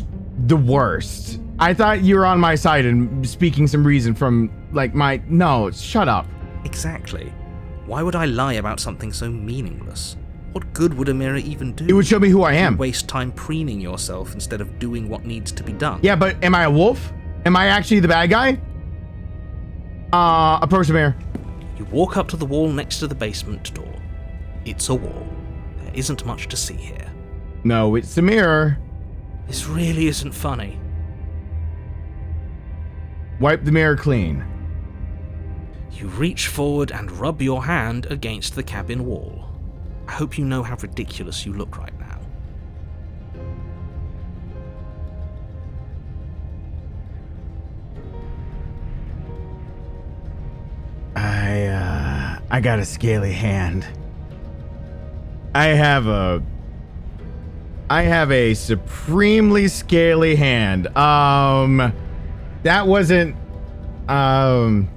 the worst. I thought you were on my side and speaking some reason from, like, my... No, shut up. Exactly. Why would I lie about something so meaningless? What good would a mirror even do? It would show me who I am. You waste time preening yourself instead of doing what needs to be done. Yeah, but am I a wolf? Am I actually the bad guy? Approach the mirror. You walk up to the wall next to the basement door. It's a wall. There isn't much to see here. No, it's the mirror. This really isn't funny. Wipe the mirror clean. You reach forward and rub your hand against the cabin wall. I hope you know how ridiculous you look right now. I got a scaly hand. I have a supremely scaly hand. That wasn't, Well,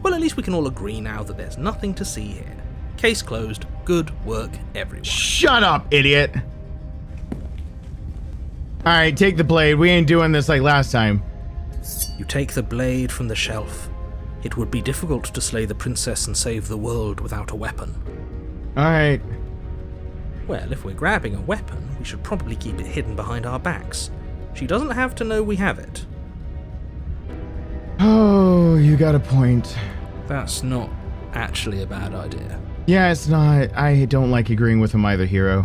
at least we can all agree now that there's nothing to see here. Case closed. Good work, everyone. Shut up, idiot. Alright, take the blade. We ain't doing this like last time. You take the blade from the shelf. It would be difficult to slay the princess and save the world without a weapon. Alright. Well, if we're grabbing a weapon, we should probably keep it hidden behind our backs. She doesn't have to know we have it. Oh, you got a point. That's not actually a bad idea. Yeah, it's not. I don't like agreeing with him either, hero.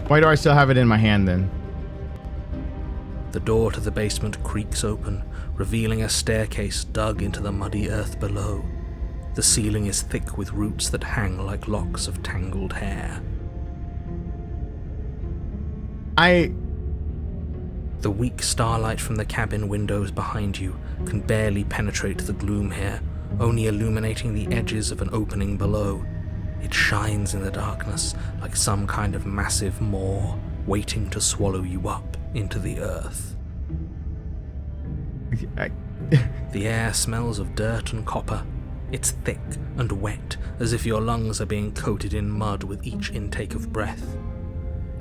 Why do I still have it in my hand then? The door to the basement creaks open, revealing a staircase dug into the muddy earth below. The ceiling is thick with roots that hang like locks of tangled hair. The weak starlight from the cabin windows behind you can barely penetrate the gloom here, only illuminating the edges of an opening below. It shines in the darkness like some kind of massive maw waiting to swallow you up into the earth. The air smells of dirt and copper. It's thick and wet, as if your lungs are being coated in mud with each intake of breath.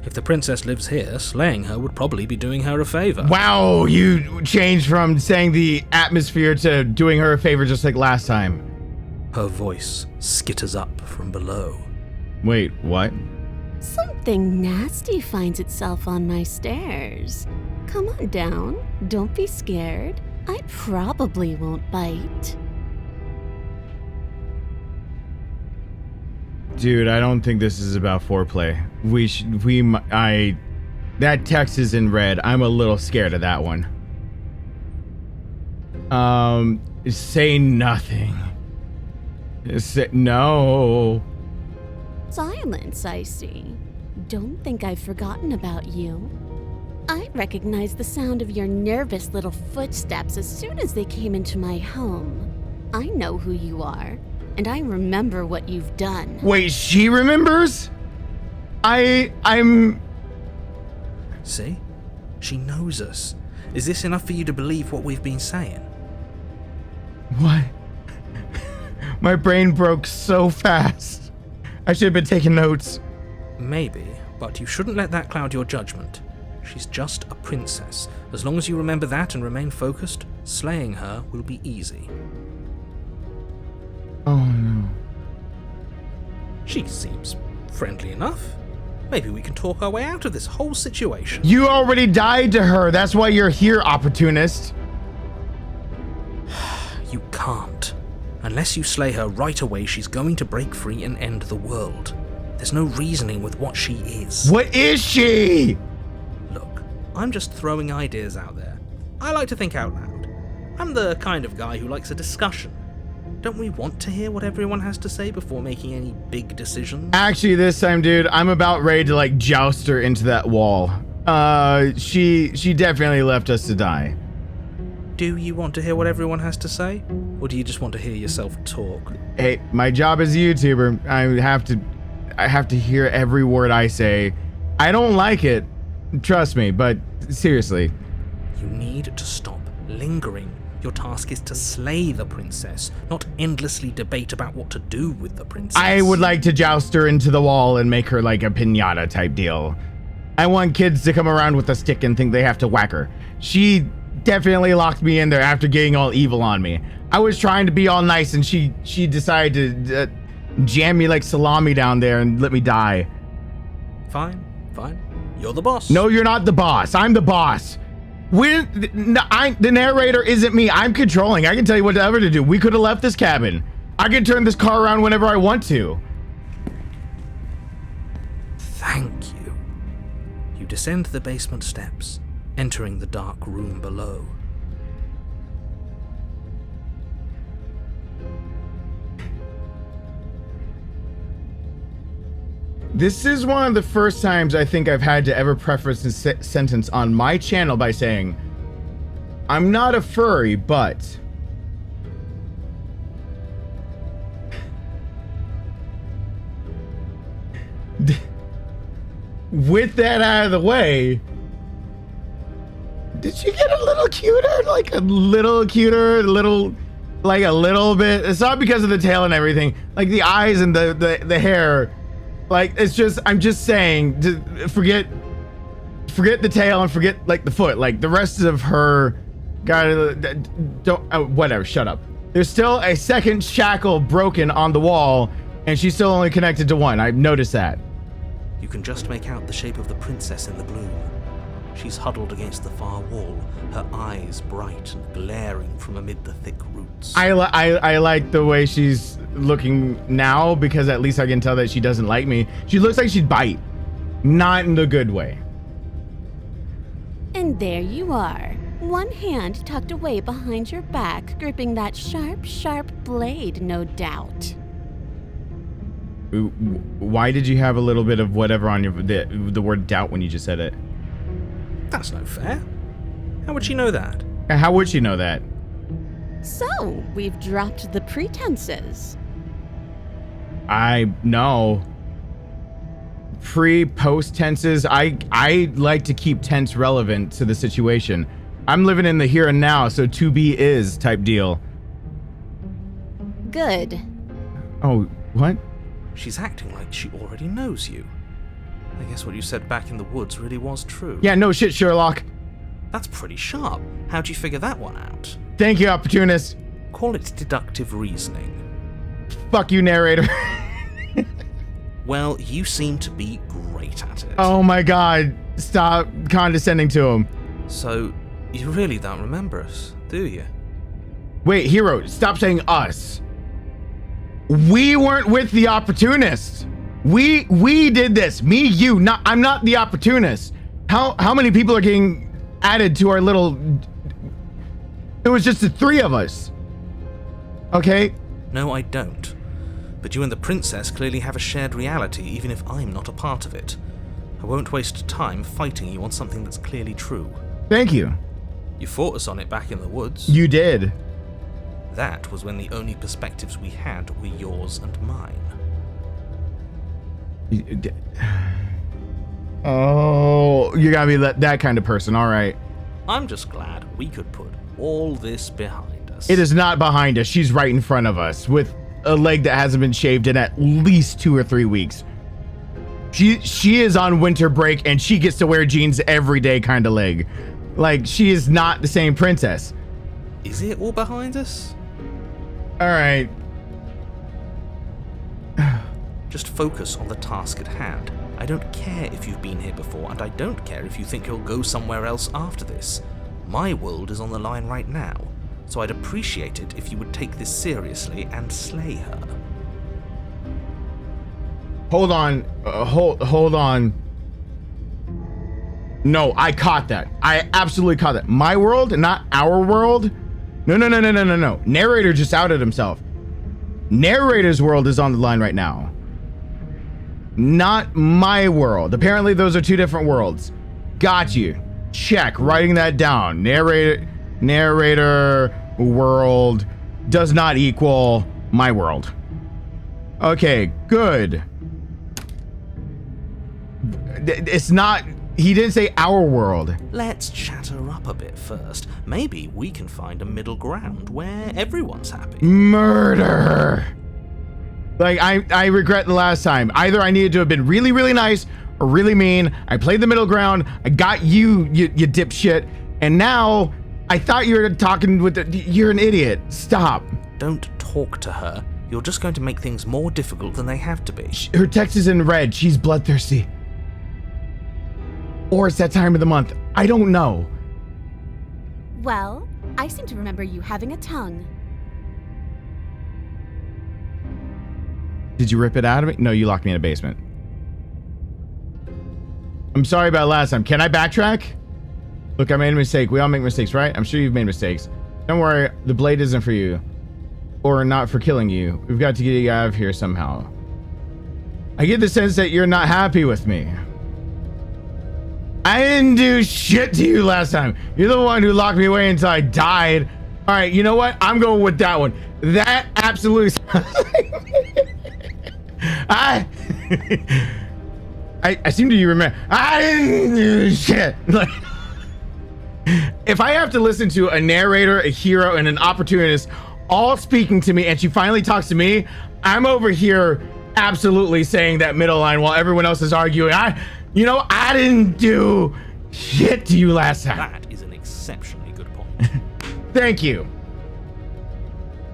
If the princess lives here, slaying her would probably be doing her a favor. Wow, you changed from saying the atmosphere to doing her a favor just like last time. Her voice skitters up from below. Wait, what? Something nasty finds itself on my stairs. Come on down. Don't be scared. I probably won't bite. Dude, I don't think this is about foreplay. That text is in red. I'm a little scared of that one. Say nothing. No. Silence, I see. Don't think I've forgotten about you. I recognized the sound of your nervous little footsteps as soon as they came into my home. I know who you are, and I remember what you've done. Wait, she remembers? I'm... See? She knows us. Is this enough for you to believe what we've been saying? What? My brain broke so fast. I should have been taking notes. Maybe, but you shouldn't let that cloud your judgment. She's just a princess. As long as you remember that and remain focused, slaying her will be easy. Oh no. She seems friendly enough. Maybe we can talk our way out of this whole situation. You already died to her. That's why you're here, opportunist. You can't. Unless you slay her right away, she's going to break free and end the world. There's no reasoning with what she is. What is she? Look, I'm just throwing ideas out there. I like to think out loud. I'm the kind of guy who likes a discussion. Don't we want to hear what everyone has to say before making any big decisions? Actually, this time, dude, I'm about ready to like joust her into that wall. She definitely left us to die. Do you want to hear what everyone has to say? Or do you just want to hear yourself talk? Hey, my job as a YouTuber, I have to hear every word I say. I don't like it, trust me, but seriously. You need to stop lingering. Your task is to slay the princess, not endlessly debate about what to do with the princess. I would like to joust her into the wall and make her like a piñata type deal. I want kids to come around with a stick and think they have to whack her. She definitely locked me in there after getting all evil on me. I was trying to be all nice and she decided to jam me like salami down there and let me die. Fine. You're the boss. No, you're not the boss. I'm the boss. The narrator isn't me. I'm controlling. I can tell you whatever to do. We could have left this cabin. I can turn this car around whenever I want to. Thank you. You descend the basement steps, entering the dark room below. This is one of the first times I think I've had to ever preface a sentence on my channel by saying, I'm not a furry, but... with that out of the way, did you get a little cuter? Like a little cuter, like a little bit. It's not because of the tail and everything. Like the eyes and the hair. Like it's just, I'm just saying, forget the tail and forget like the foot. Like the rest of her, whatever. Shut up. There's still a second shackle broken on the wall, and she's still only connected to one. I've noticed that. You can just make out the shape of the princess in the gloom. She's huddled against the far wall, her eyes bright and glaring from amid the thick roots. I like the way she's looking now, because at least I can tell that she doesn't like me. She looks like she'd bite, not in the good way. And there you are, one hand tucked away behind your back, gripping that sharp, sharp blade, no doubt. Why did you have a little bit of whatever on your the word doubt when you just said it? That's no fair. How would she know that? How would she know that? So, we've dropped the pretenses. I know. Post tenses. I like to keep tense relevant to the situation. I'm living in the here and now, so to be is type deal. Good. Oh, what? She's acting like she already knows you. I guess what you said back in the woods really was true. Yeah, no shit, Sherlock. That's pretty sharp. How'd you figure that one out? Thank you, opportunist. Call it deductive reasoning. Fuck you, narrator. Well, you seem to be great at it. Oh my god, stop condescending to him. So, you really don't remember us, do you? Wait, hero, stop saying us. We weren't with the opportunists. We did this. Me, you, I'm not the opportunist. How many people are getting added to our little... It was just the three of us. Okay? No, I don't. But you and the princess clearly have a shared reality, even if I'm not a part of it. I won't waste time fighting you on something that's clearly true. Thank you. You fought us on it back in the woods. You did. That was when the only perspectives we had were yours and mine. Oh, you gotta be that kind of person. All right. I'm just glad we could put all this behind us. It is not behind us. She's right in front of us with a leg that hasn't been shaved in at least 2 or 3 weeks. She is on winter break and she gets to wear jeans every day kind of leg. Like, she is not the same princess. Is it all behind us? All right. Just focus on the task at hand. I don't care if you've been here before, and I don't care if you think you'll go somewhere else after this. My world is on the line right now, so I'd appreciate it if you would take this seriously and slay her. Hold on. Hold on. No, I caught that. I absolutely caught that. My world, not our world. No. Narrator just outed himself. Narrator's world is on the line right now. Not my world. Apparently those are two different worlds. Got you. Check. Writing that down. Narrator world does not equal my world. Okay, good. It's not... He didn't say our world. Let's chat her up a bit first. Maybe we can find a middle ground where everyone's happy. Murder. Like, I regret the last time. Either I needed to have been really, really nice or really mean. I played the middle ground. I got you dipshit. And now I thought you were talking with you're an idiot. Stop. Don't talk to her. You're just going to make things more difficult than they have to be. Her text is in red. She's bloodthirsty. Or it's that time of the month. I don't know. Well, I seem to remember you having a tongue. Did you rip it out of me? No, you locked me in a basement. I'm sorry about last time. Can I backtrack? Look, I made a mistake. We all make mistakes, right? I'm sure you've made mistakes. Don't worry, the blade isn't for you. Or not for killing you. We've got to get you out of here somehow. I get the sense that you're not happy with me. I didn't do shit to you last time. You're the one who locked me away until I died. All right, you know what? I'm going with that one. That absolutely... I seem to remember. I didn't do shit. Like, if I have to listen to a narrator, a hero, and an opportunist all speaking to me, and she finally talks to me, I'm over here absolutely saying that middle line while everyone else is arguing. I didn't do shit to you last time. That is an exceptionally good point. Thank you.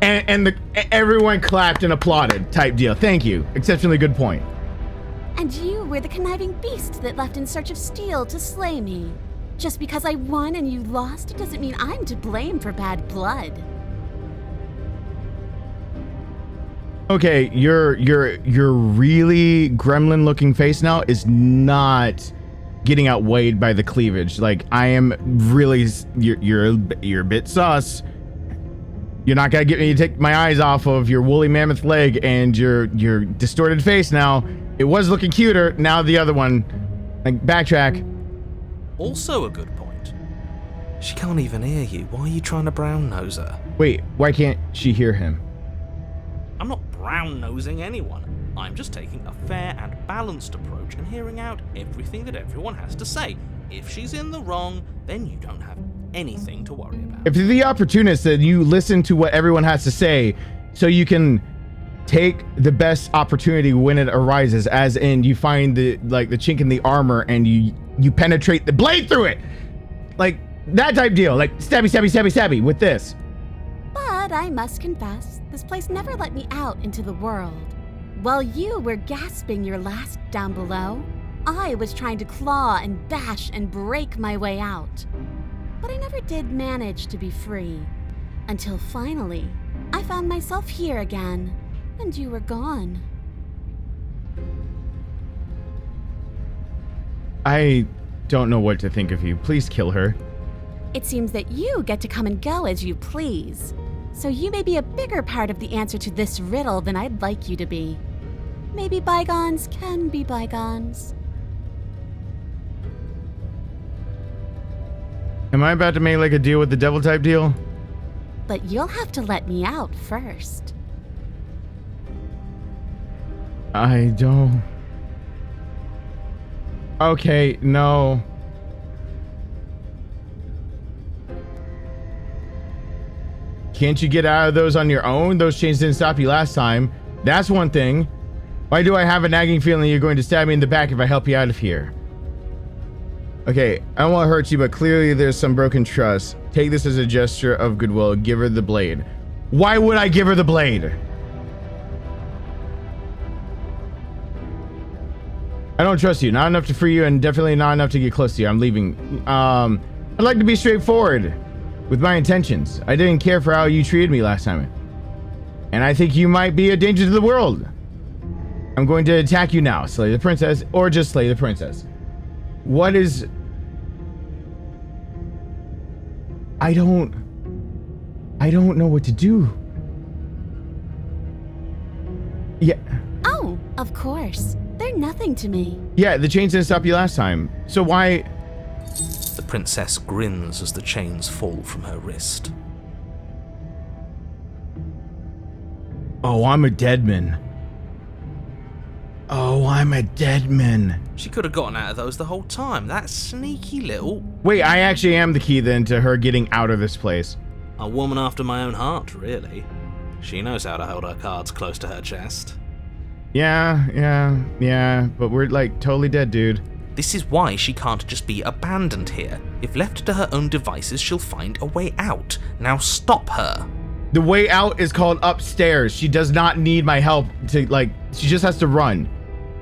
And everyone clapped and applauded type deal. Thank you. Exceptionally good point. And you were the conniving beast that left in search of steel to slay me. Just because I won and you lost doesn't mean I'm to blame for bad blood. Okay, your really gremlin looking face now is not getting outweighed by the cleavage. Like, I am really, you're a bit sus. You're not gonna get me to take my eyes off of your woolly mammoth leg and your distorted face now. It was looking cuter. Now the other one, like, backtrack. Also a good point. She can't even hear you. Why are you trying to brown nose her? Wait, why can't she hear him? I'm not brown nosing anyone. I'm just taking a fair and balanced approach and hearing out everything that everyone has to say. If she's in the wrong, then you don't have anything to worry about. If you're the opportunist, then you listen to what everyone has to say so you can take the best opportunity when it arises, as in you find the chink in the armor and you penetrate the blade through it. Like that type deal. Like stabby with this. But I must confess, this place never let me out into the world. While you were gasping your last down below, I was trying to claw and bash and break my way out. But I never did manage to be free. Until finally, I found myself here again, and you were gone. I don't know what to think of you. Please kill her. It seems that you get to come and go as you please. So you may be a bigger part of the answer to this riddle than I'd like you to be. Maybe bygones can be bygones. Am I about to make like a deal with the devil type deal? But you'll have to let me out first. I don't... Okay, no. Can't you get out of those on your own? Those chains didn't stop you last time. That's one thing. Why do I have a nagging feeling you're going to stab me in the back if I help you out of here? Okay, I don't want to hurt you, but clearly there's some broken trust. Take this as a gesture of goodwill. Give her the blade. Why would I give her the blade? I don't trust you. Not enough to free you, and definitely not enough to get close to you. I'm leaving. I'd like to be straightforward with my intentions. I didn't care for how you treated me last time. And I think you might be a danger to the world. I'm going to attack you now. Slay the princess, or just slay the princess. What is... I don't... I don't know what to do. Yeah. Oh, of course. They're nothing to me. Yeah, the chains didn't stop you last time. So why? The princess grins as the chains fall from her wrist. Oh, I'm a deadman. Oh, I'm a deadman. She could have gotten out of those the whole time. That sneaky little... Wait, I actually am the key then to her getting out of this place. A woman after my own heart, really. She knows how to hold her cards close to her chest. Yeah, but we're like totally dead, dude. This is why she can't just be abandoned here. If left to her own devices, she'll find a way out. Now stop her. The way out is called upstairs. She does not need my help to, like, she just has to run.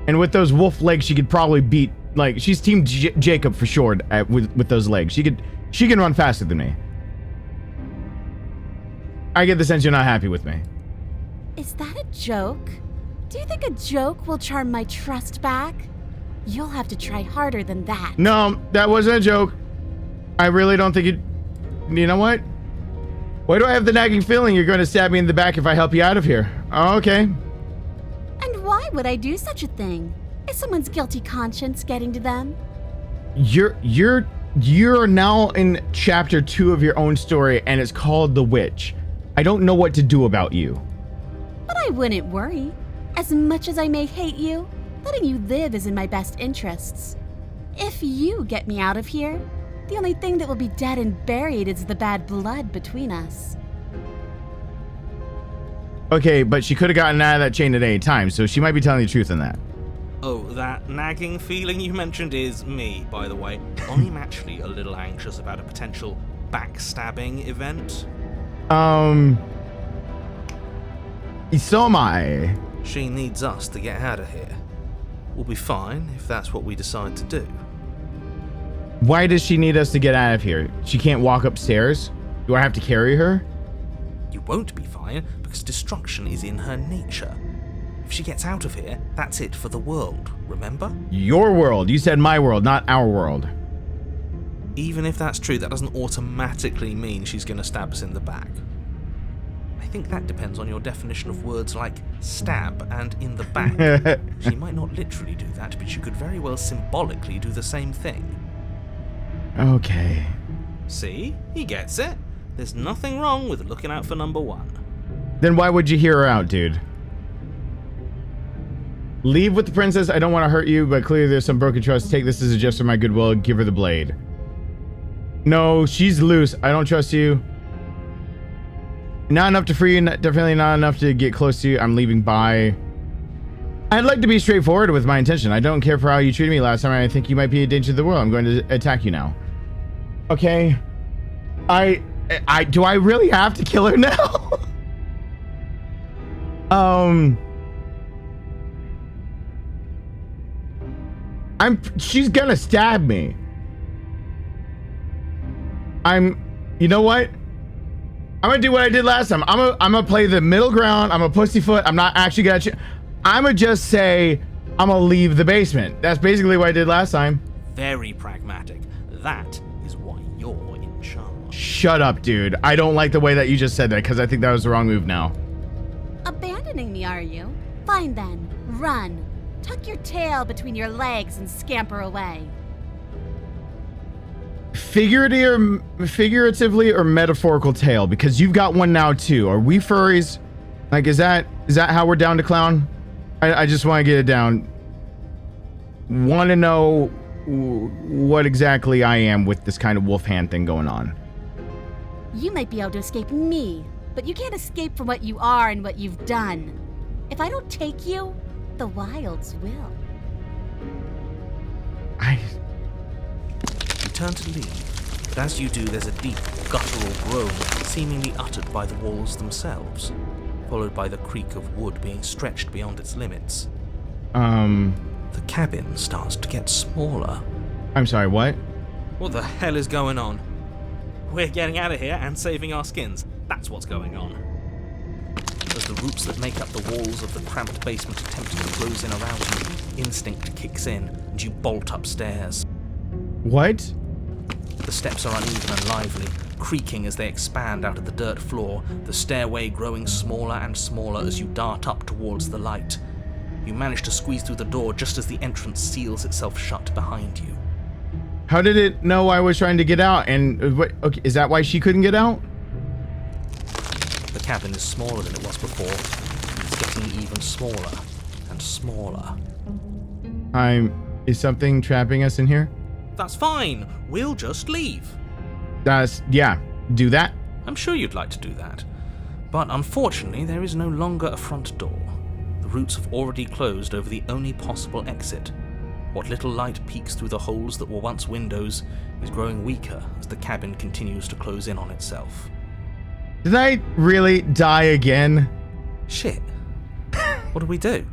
And with those wolf legs, she could probably beat, like, she's team Jacob for sure with those legs. She can run faster than me. I get the sense you're not happy with me. Is that a joke? Do you think a joke will charm my trust back? You'll have to try harder than that. No, that wasn't a joke. I really don't think you know what? Why do I have the nagging feeling you're going to stab me in the back if I help you out of here? Oh, okay. And why would I do such a thing? Is someone's guilty conscience getting to them? You're now in chapter 2 of your own story, and it's called The Witch. I don't know what to do about you. But I wouldn't worry. As much as I may hate you, letting you live is in my best interests. If you get me out of here, the only thing that will be dead and buried is the bad blood between us. Okay, but she could have gotten out of that chain at any time, so she might be telling the truth in that. Oh, that nagging feeling you mentioned is me, by the way. I'm actually a little anxious about a potential backstabbing event. So am I. She needs us to get out of here. We'll be fine if that's what we decide to do. Why does she need us to get out of here? She can't walk upstairs? Do I have to carry her? You won't be fine because destruction is in her nature. If she gets out of here, that's it for the world, remember? Your world. You said my world, not our world. Even if that's true, that doesn't automatically mean she's going to stab us in the back. I think that depends on your definition of words like stab and in the back. She might not literally do that, but she could very well symbolically do the same thing. Okay. See? He gets it. There's nothing wrong with looking out for number one. Then why would you hear her out, dude? Leave with the princess. I don't want to hurt you, but clearly there's some broken trust. Take this as a gesture of my goodwill. Give her the blade. No, she's loose. I don't trust you. Not enough to free you. Definitely not enough to get close to you. I'm leaving by. I'd like to be straightforward with my intention. I don't care for how you treated me last time. I think you might be a danger to the world. I'm going to attack you now. Okay. Do I really have to kill her now? She's gonna stab me. You know what? I'm gonna do what I did last time. I'm gonna play the middle ground. I'm a pussyfoot. I'm not actually gonna. I'm gonna just say I'm gonna leave the basement. That's basically what I did last time. Very pragmatic. That is why you're in charge. Shut up, dude. I don't like the way that you just said that because I think that was the wrong move now. Abandoning me, are you? Fine then. Run. Tuck your tail between your legs and scamper away. Figuratively or metaphorical tail? Because you've got one now too. Are we furries? Like, is that how we're down to clown? I just want to get it down. Want to know what exactly I am with this kind of wolf hand thing going on. You might be able to escape me, but you can't escape from what you are and what you've done. If I don't take you, the wilds will. You turn to leave, but as you do, there's a deep, guttural groan seemingly uttered by the walls themselves, followed by the creak of wood being stretched beyond its limits. The cabin starts to get smaller. I'm sorry, what? What the hell is going on? We're getting out of here and saving our skins. That's what's going on. As the roots that make up the walls of the cramped basement attempt to close in around you, instinct kicks in and you bolt upstairs. What? The steps are uneven and lively, creaking as they expand out of the dirt floor, the stairway growing smaller and smaller as you dart up towards the light. You manage to squeeze through the door just as the entrance seals itself shut behind you. How did it know I was trying to get out? And what? Okay, is that why she couldn't get out? The cabin is smaller than it was before. It's getting even smaller and smaller. Is something trapping us in here? That's fine. We'll just leave. Yeah, do that. I'm sure you'd like to do that. But unfortunately, there is no longer a front door. The roots have already closed over the only possible exit. What little light peeks through the holes that were once windows is growing weaker as the cabin continues to close in on itself. Did I really die again? Shit. What do we do?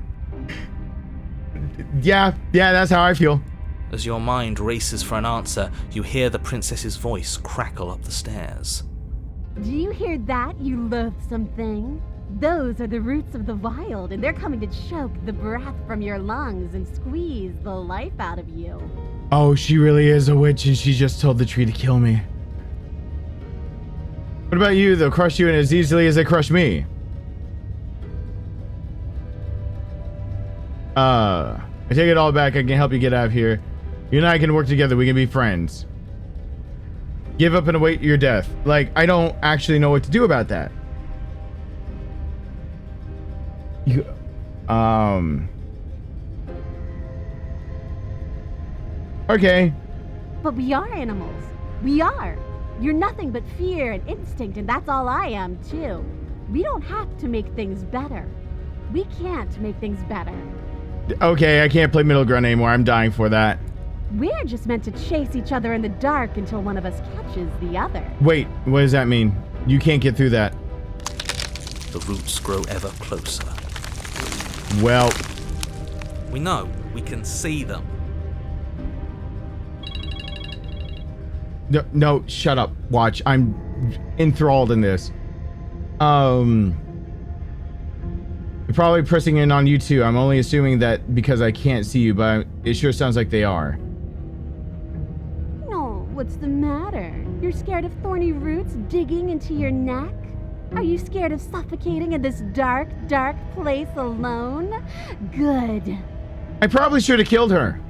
Yeah, that's how I feel. As your mind races for an answer, you hear the princess's voice crackle up the stairs. Do you hear that, you loathsome thing? Those are the roots of the wild, and they're coming to choke the breath from your lungs and squeeze the life out of you. Oh, she really is a witch, and she just told the tree to kill me. What about you? They'll crush you as easily as they crush me. I take it all back. I can help you get out of here. You and I can work together. We can be friends. Give up and await your death. Like, I don't actually know what to do about that. Okay. But we are animals. We are. You're nothing but fear and instinct, and that's all I am, too. We don't have to make things better. We can't make things better. Okay, I can't play middle ground anymore. I'm dying for that. We're just meant to chase each other in the dark until one of us catches the other. Wait, what does that mean? You can't get through that. The roots grow ever closer. Well, we know. We can see them. No, shut up. Watch. I'm enthralled in this. You're probably pressing in on you too. I'm only assuming that because I can't see you, but it sure sounds like they are. No, what's the matter? You're scared of thorny roots digging into your neck? Are you scared of suffocating in this dark, dark place alone? Good. I probably should have killed her.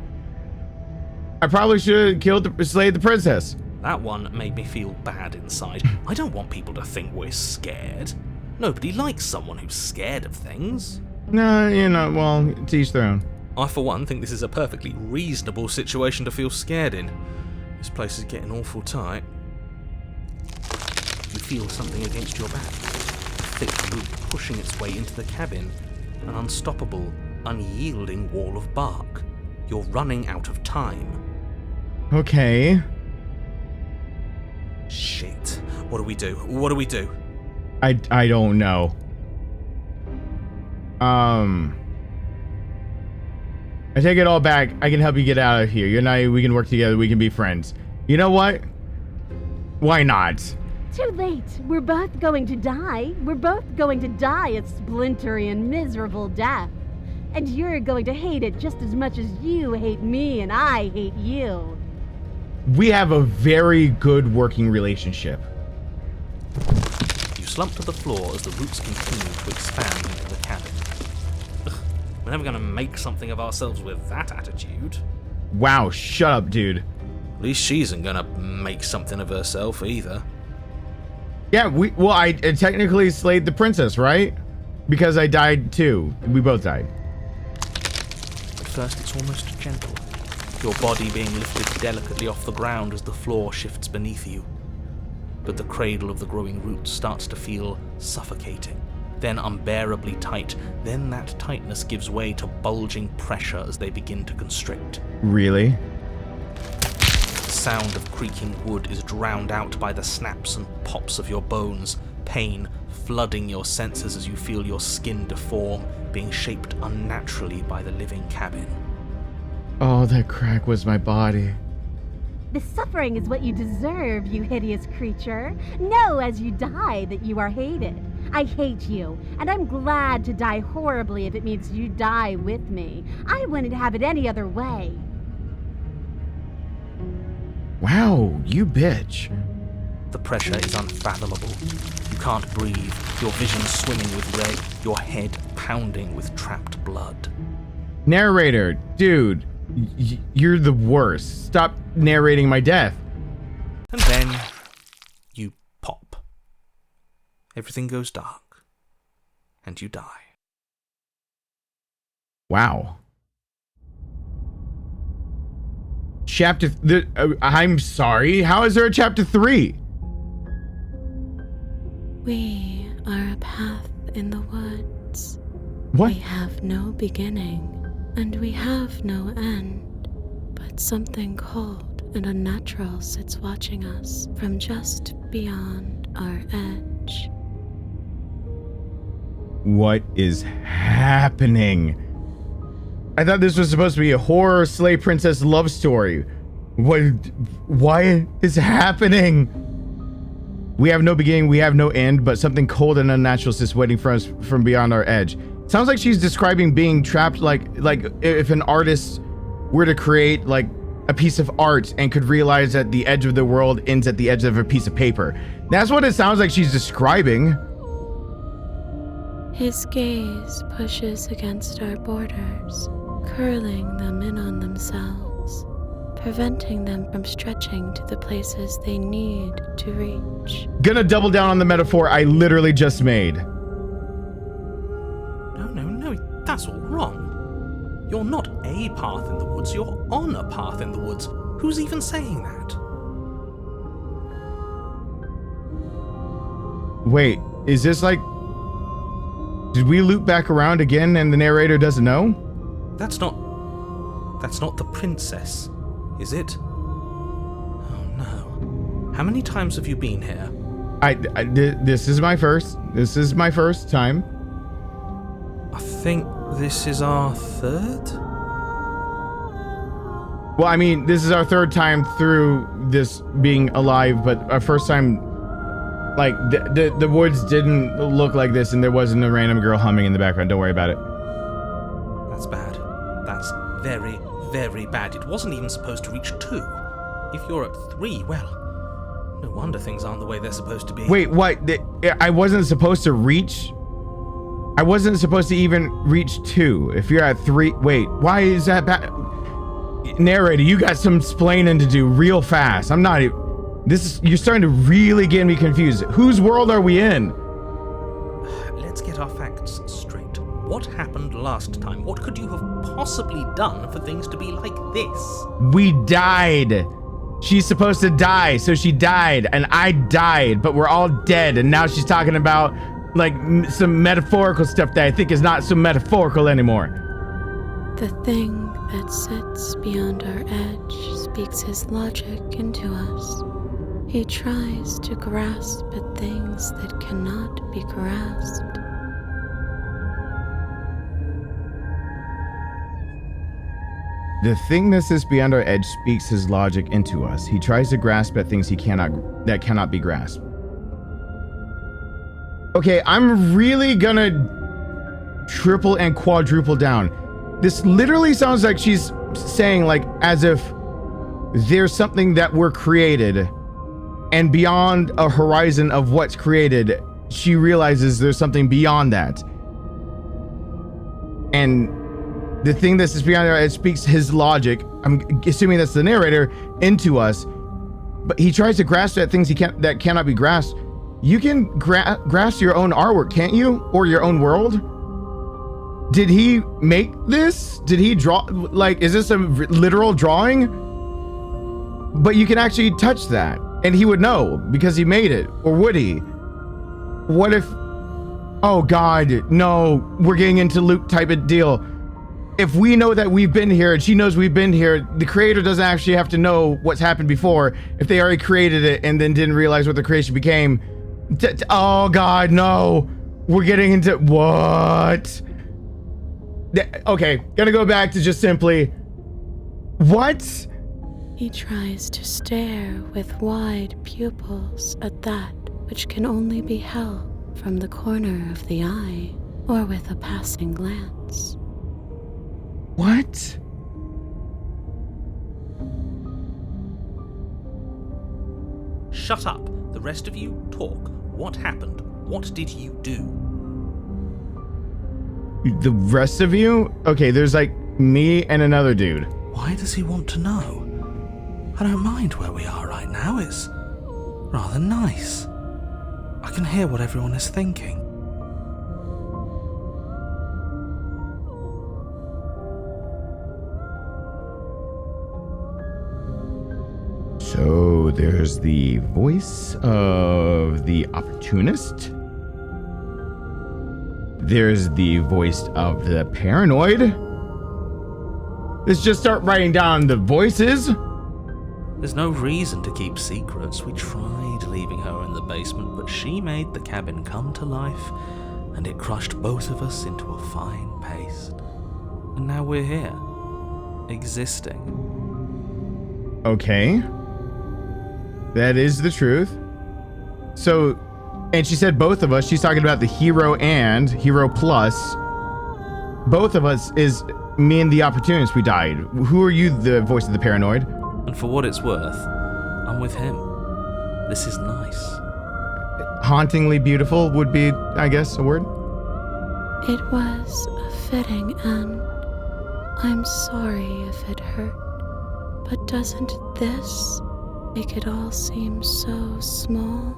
I probably should have slayed the princess. That one made me feel bad inside. I don't want people to think we're scared. Nobody likes someone who's scared of things. No, well, to each their own. I, for one, think this is a perfectly reasonable situation to feel scared in. This place is getting awful tight. You feel something against your back. A thick root pushing its way into the cabin. An unstoppable, unyielding wall of bark. You're running out of time. Okay. Shit. What do we do? What do we do? I don't know. I take it all back. I can help you get out of here. You and I, we can work together. We can be friends. You know what? Why not? Too late. We're both going to die. We're both going to die a splintery and miserable death. And you're going to hate it just as much as you hate me and I hate you. We have a very good working relationship. You slump to the floor as the roots continue to expand into the cabin. Ugh, we're never going to make something of ourselves with that attitude. Wow, shut up, dude. At least she isn't going to make something of herself either. Yeah, I technically slayed the princess, right? Because I died too. We both died. At first it's almost gentle, your body being lifted delicately off the ground as the floor shifts beneath you. But the cradle of the growing roots starts to feel suffocating, then unbearably tight, then that tightness gives way to bulging pressure as they begin to constrict. Really? The sound of creaking wood is drowned out by the snaps and pops of your bones, pain flooding your senses as you feel your skin deform, being shaped unnaturally by the living cabin. Oh, that crack was my body. The suffering is what you deserve, you hideous creature. Know as you die that you are hated. I hate you, and I'm glad to die horribly if it means you die with me. I wouldn't have it any other way. Wow, you bitch. The pressure is unfathomable. You can't breathe, your vision swimming with red, your head pounding with trapped blood. Narrator, dude, you're the worst. Stop narrating my death. And then you pop. Everything goes dark, and you die. Wow. I'm sorry. How is there a chapter 3? We are a path in the woods. What? We have no beginning, and we have no end. But something cold and unnatural sits watching us from just beyond our edge. What is happening? I thought this was supposed to be a horror slave princess love story. Why is happening? We have no beginning, we have no end, but something cold and unnatural sits waiting for us from beyond our edge. Sounds like she's describing being trapped like if an artist were to create like a piece of art and could realize that the edge of the world ends at the edge of a piece of paper. That's what it sounds like she's describing. His gaze pushes against our borders, curling them in on themselves, preventing them from stretching to the places they need to reach. Gonna double down on the metaphor I literally just made. No, that's all wrong. You're not a path in the woods, you're on a path in the woods. Who's even saying that? Wait, is this like... Did we loop back around again and the narrator doesn't know? That's not the princess, is it? Oh no. How many times have you been here? This is my first time. I think this is our third? Well, I mean, this is our third time through this being alive, but our first time, like, the woods didn't look like this and there wasn't a random girl humming in the background. Don't worry about it. That's bad. That's very, very bad. It wasn't even supposed to reach 2. If you're at 3, well, no wonder things aren't the way they're supposed to be. Wait, what? I wasn't supposed to reach... I wasn't supposed to even reach 2. If you're at 3... Wait, why is that bad? Narrator, you got some explaining to do real fast. I'm not even... You're starting to really get me confused. Whose world are we in? Let's get our facts straight. What happened last time? What could you have possibly done for things to be like this? We died. She's supposed to die, so she died, and I died, but we're all dead, and now she's talking about, like, some metaphorical stuff that I think is not so metaphorical anymore. The thing that sits beyond our edge speaks his logic into us. He tries to grasp at things that cannot be grasped. The thing that sits beyond our edge speaks his logic into us. He tries to grasp at things that cannot be grasped. Okay, I'm really gonna triple and quadruple down. This literally sounds like she's saying, like, as if there's something that we're created, and beyond a horizon of what's created, she realizes there's something beyond that. And the thing that sits beyond our edge speaks his logic, I'm assuming that's the narrator, into us. But he tries to grasp at things that cannot be grasped. You can grasp your own artwork, can't you? Or your own world? Did he make this? Did he draw? Like, is this a literal drawing? But you can actually touch that, and he would know because he made it. Or would he? What if... Oh God, no, we're getting into loop type of deal. If we know that we've been here and she knows we've been here, the creator doesn't actually have to know what's happened before if they already created it and then didn't realize what the creation became. Oh God, no. We're getting into... What? Okay, gonna go back to just simply... What? He tries to stare with wide pupils at that which can only be held from the corner of the eye or with a passing glance. What? Shut up. The rest of you, talk. What happened? What did you do? The rest of you? Okay, there's like me and another dude. Why does he want to know? I don't mind where we are right now. It's rather nice. I can hear what everyone is thinking. So there's the voice of the opportunist. There's the voice of the paranoid. Let's just start writing down the voices. There's no reason to keep secrets. We tried leaving her in the basement, but she made the cabin come to life, and it crushed both of us into a fine paste. And now we're here, existing. Okay. That is the truth. So, and she said both of us. She's talking about the hero and hero plus. Both of us is me and the opportunist. We died. Who are you, the voice of the paranoid? And for what it's worth, I'm with him. This is nice. Hauntingly beautiful would be, I guess, a word. It was a fitting end. I'm sorry if it hurt, but doesn't this make it all seem so small?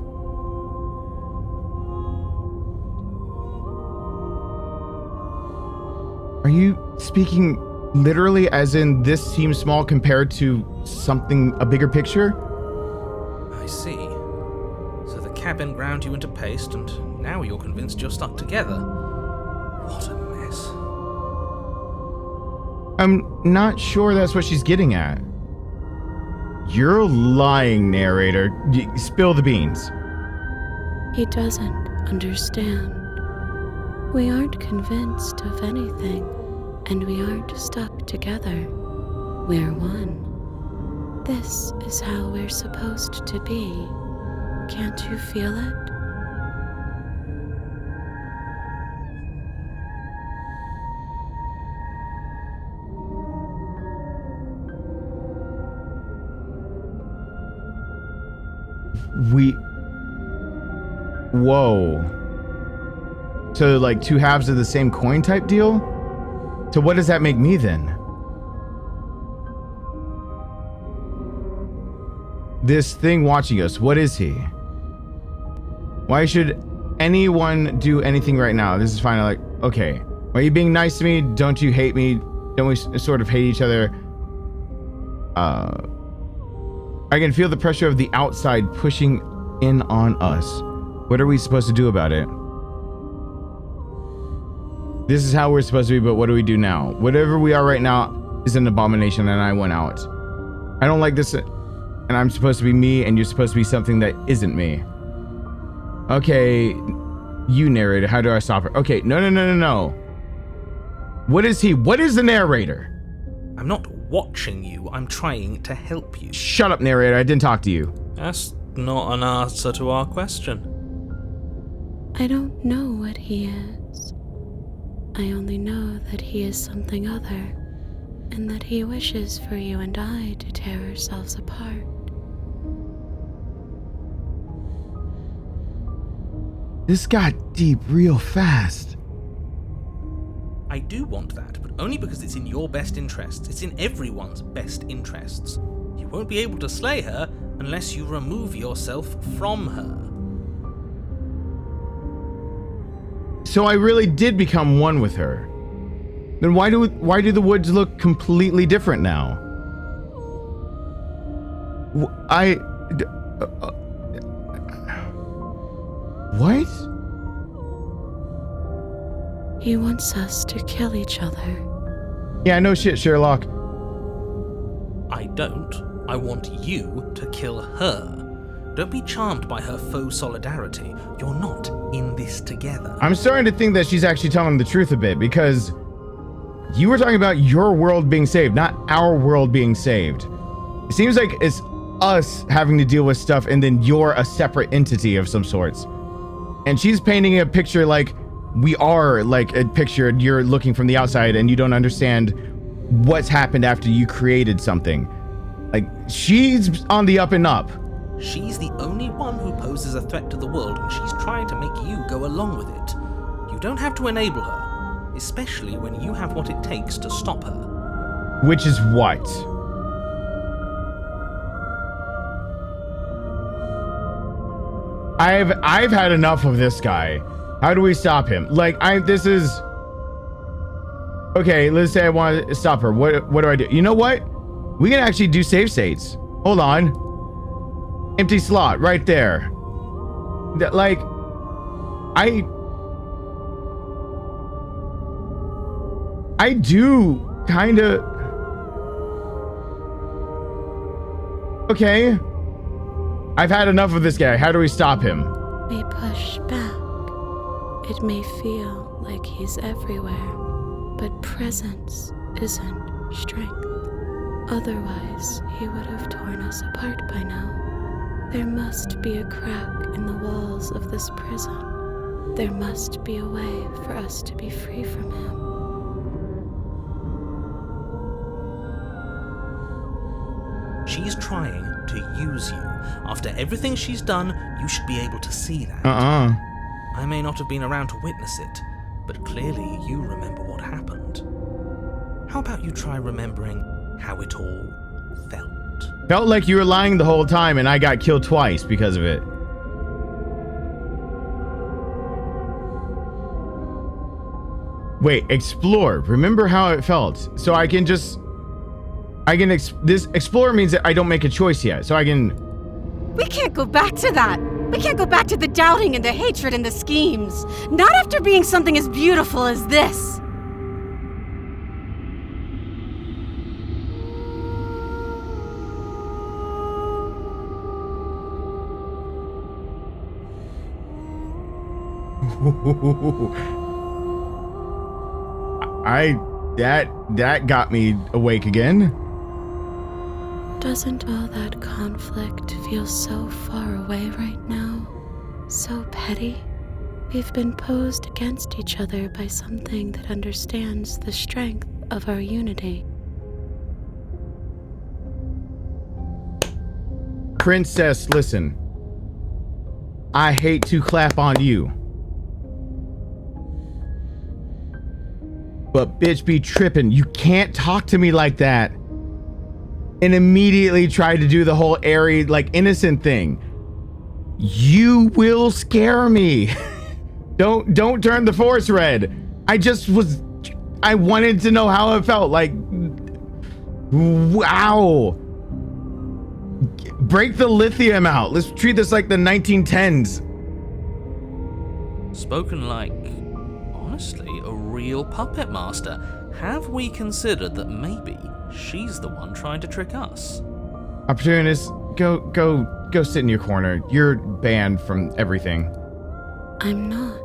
Are you speaking literally as in this seems small compared to something, a bigger picture? I see. So the cabin ground you into paste, and now you're convinced you're stuck together. What a mess. I'm not sure that's what she's getting at. You're lying, narrator. Spill the beans. He doesn't understand. We aren't convinced of anything, and we aren't stuck together. We're one. This is how we're supposed to be. Can't you feel it? Whoa. So like two halves of the same coin type deal? So what does that make me then? This thing watching us, what is he? Why should anyone do anything right now? This is finally like, okay. Why are you being nice to me? Don't you hate me? Don't we sort of hate each other? I can feel the pressure of the outside pushing in on us. What are we supposed to do about it? This is how we're supposed to be, but what do we do now? Whatever we are right now is an abomination, and I went out. I don't like this, and I'm supposed to be me, and you're supposed to be something that isn't me. Okay, you narrator, how do I stop her? Okay, no. What is he? What is the narrator? I'm not watching you, I'm trying to help you. Shut up, narrator, I didn't talk to you. That's not an answer to our question. I don't know what he is. I only know that he is something other, and that he wishes for you and I to tear ourselves apart. This got deep real fast. I do want that, but only because it's in your best interests. It's in everyone's best interests. You won't be able to slay her unless you remove yourself from her. So I really did become one with her. Then why do the woods look completely different now? What? He wants us to kill each other. Yeah, no shit, Sherlock. I don't. I want you to kill her. Don't be charmed by her faux solidarity. You're not in this together. I'm starting to think that she's actually telling the truth a bit, because you were talking about your world being saved, not our world being saved. It seems like it's us having to deal with stuff, and then you're a separate entity of some sorts. And she's painting a picture like we are like a picture you're looking from the outside, and you don't understand what's happened after you created something. Like, she's on the up and up. She's the only one who poses a threat to the world, and she's trying to make you go along with it. You don't have to enable her, especially when you have what it takes to stop her. Which is what? I've had enough of this guy. How do we stop him? Like, this is... Okay, let's say I want to stop her. What do I do? You know what? We can actually do save states. Hold on. Empty slot right there. Like, I do kind of... Okay. I've had enough of this guy. How do we stop him? We push back. It may feel like he's everywhere, but presence isn't strength. Otherwise, he would have torn us apart by now. There must be a crack in the walls of this prison. There must be a way for us to be free from him. She's trying to use you. After everything she's done, you should be able to see that. I may not have been around to witness it, but clearly you remember what happened. How about you try remembering how it all felt? Felt like you were lying the whole time and I got killed twice because of it. Wait, explore. Remember how it felt. So I can just... this explore means that I don't make a choice yet. So I can... We can't go back to that. We can't go back to the doubting and the hatred and the schemes. Not after being something as beautiful as this. That got me awake again. Doesn't all that conflict feel so far away right now? So petty? We've been posed against each other by something that understands the strength of our unity. Princess, listen. I hate to clap on you. But bitch be tripping. You can't talk to me like that. And immediately try to do the whole airy, like, innocent thing. You will scare me. Don't turn the force red. I wanted to know how it felt. Like, wow. Break the lithium out. Let's treat this like the 1910s. Spoken like, honestly, a real puppet master. Have we considered that maybe she's the one trying to trick us? Opportunist, go sit in your corner. You're banned from everything. I'm not.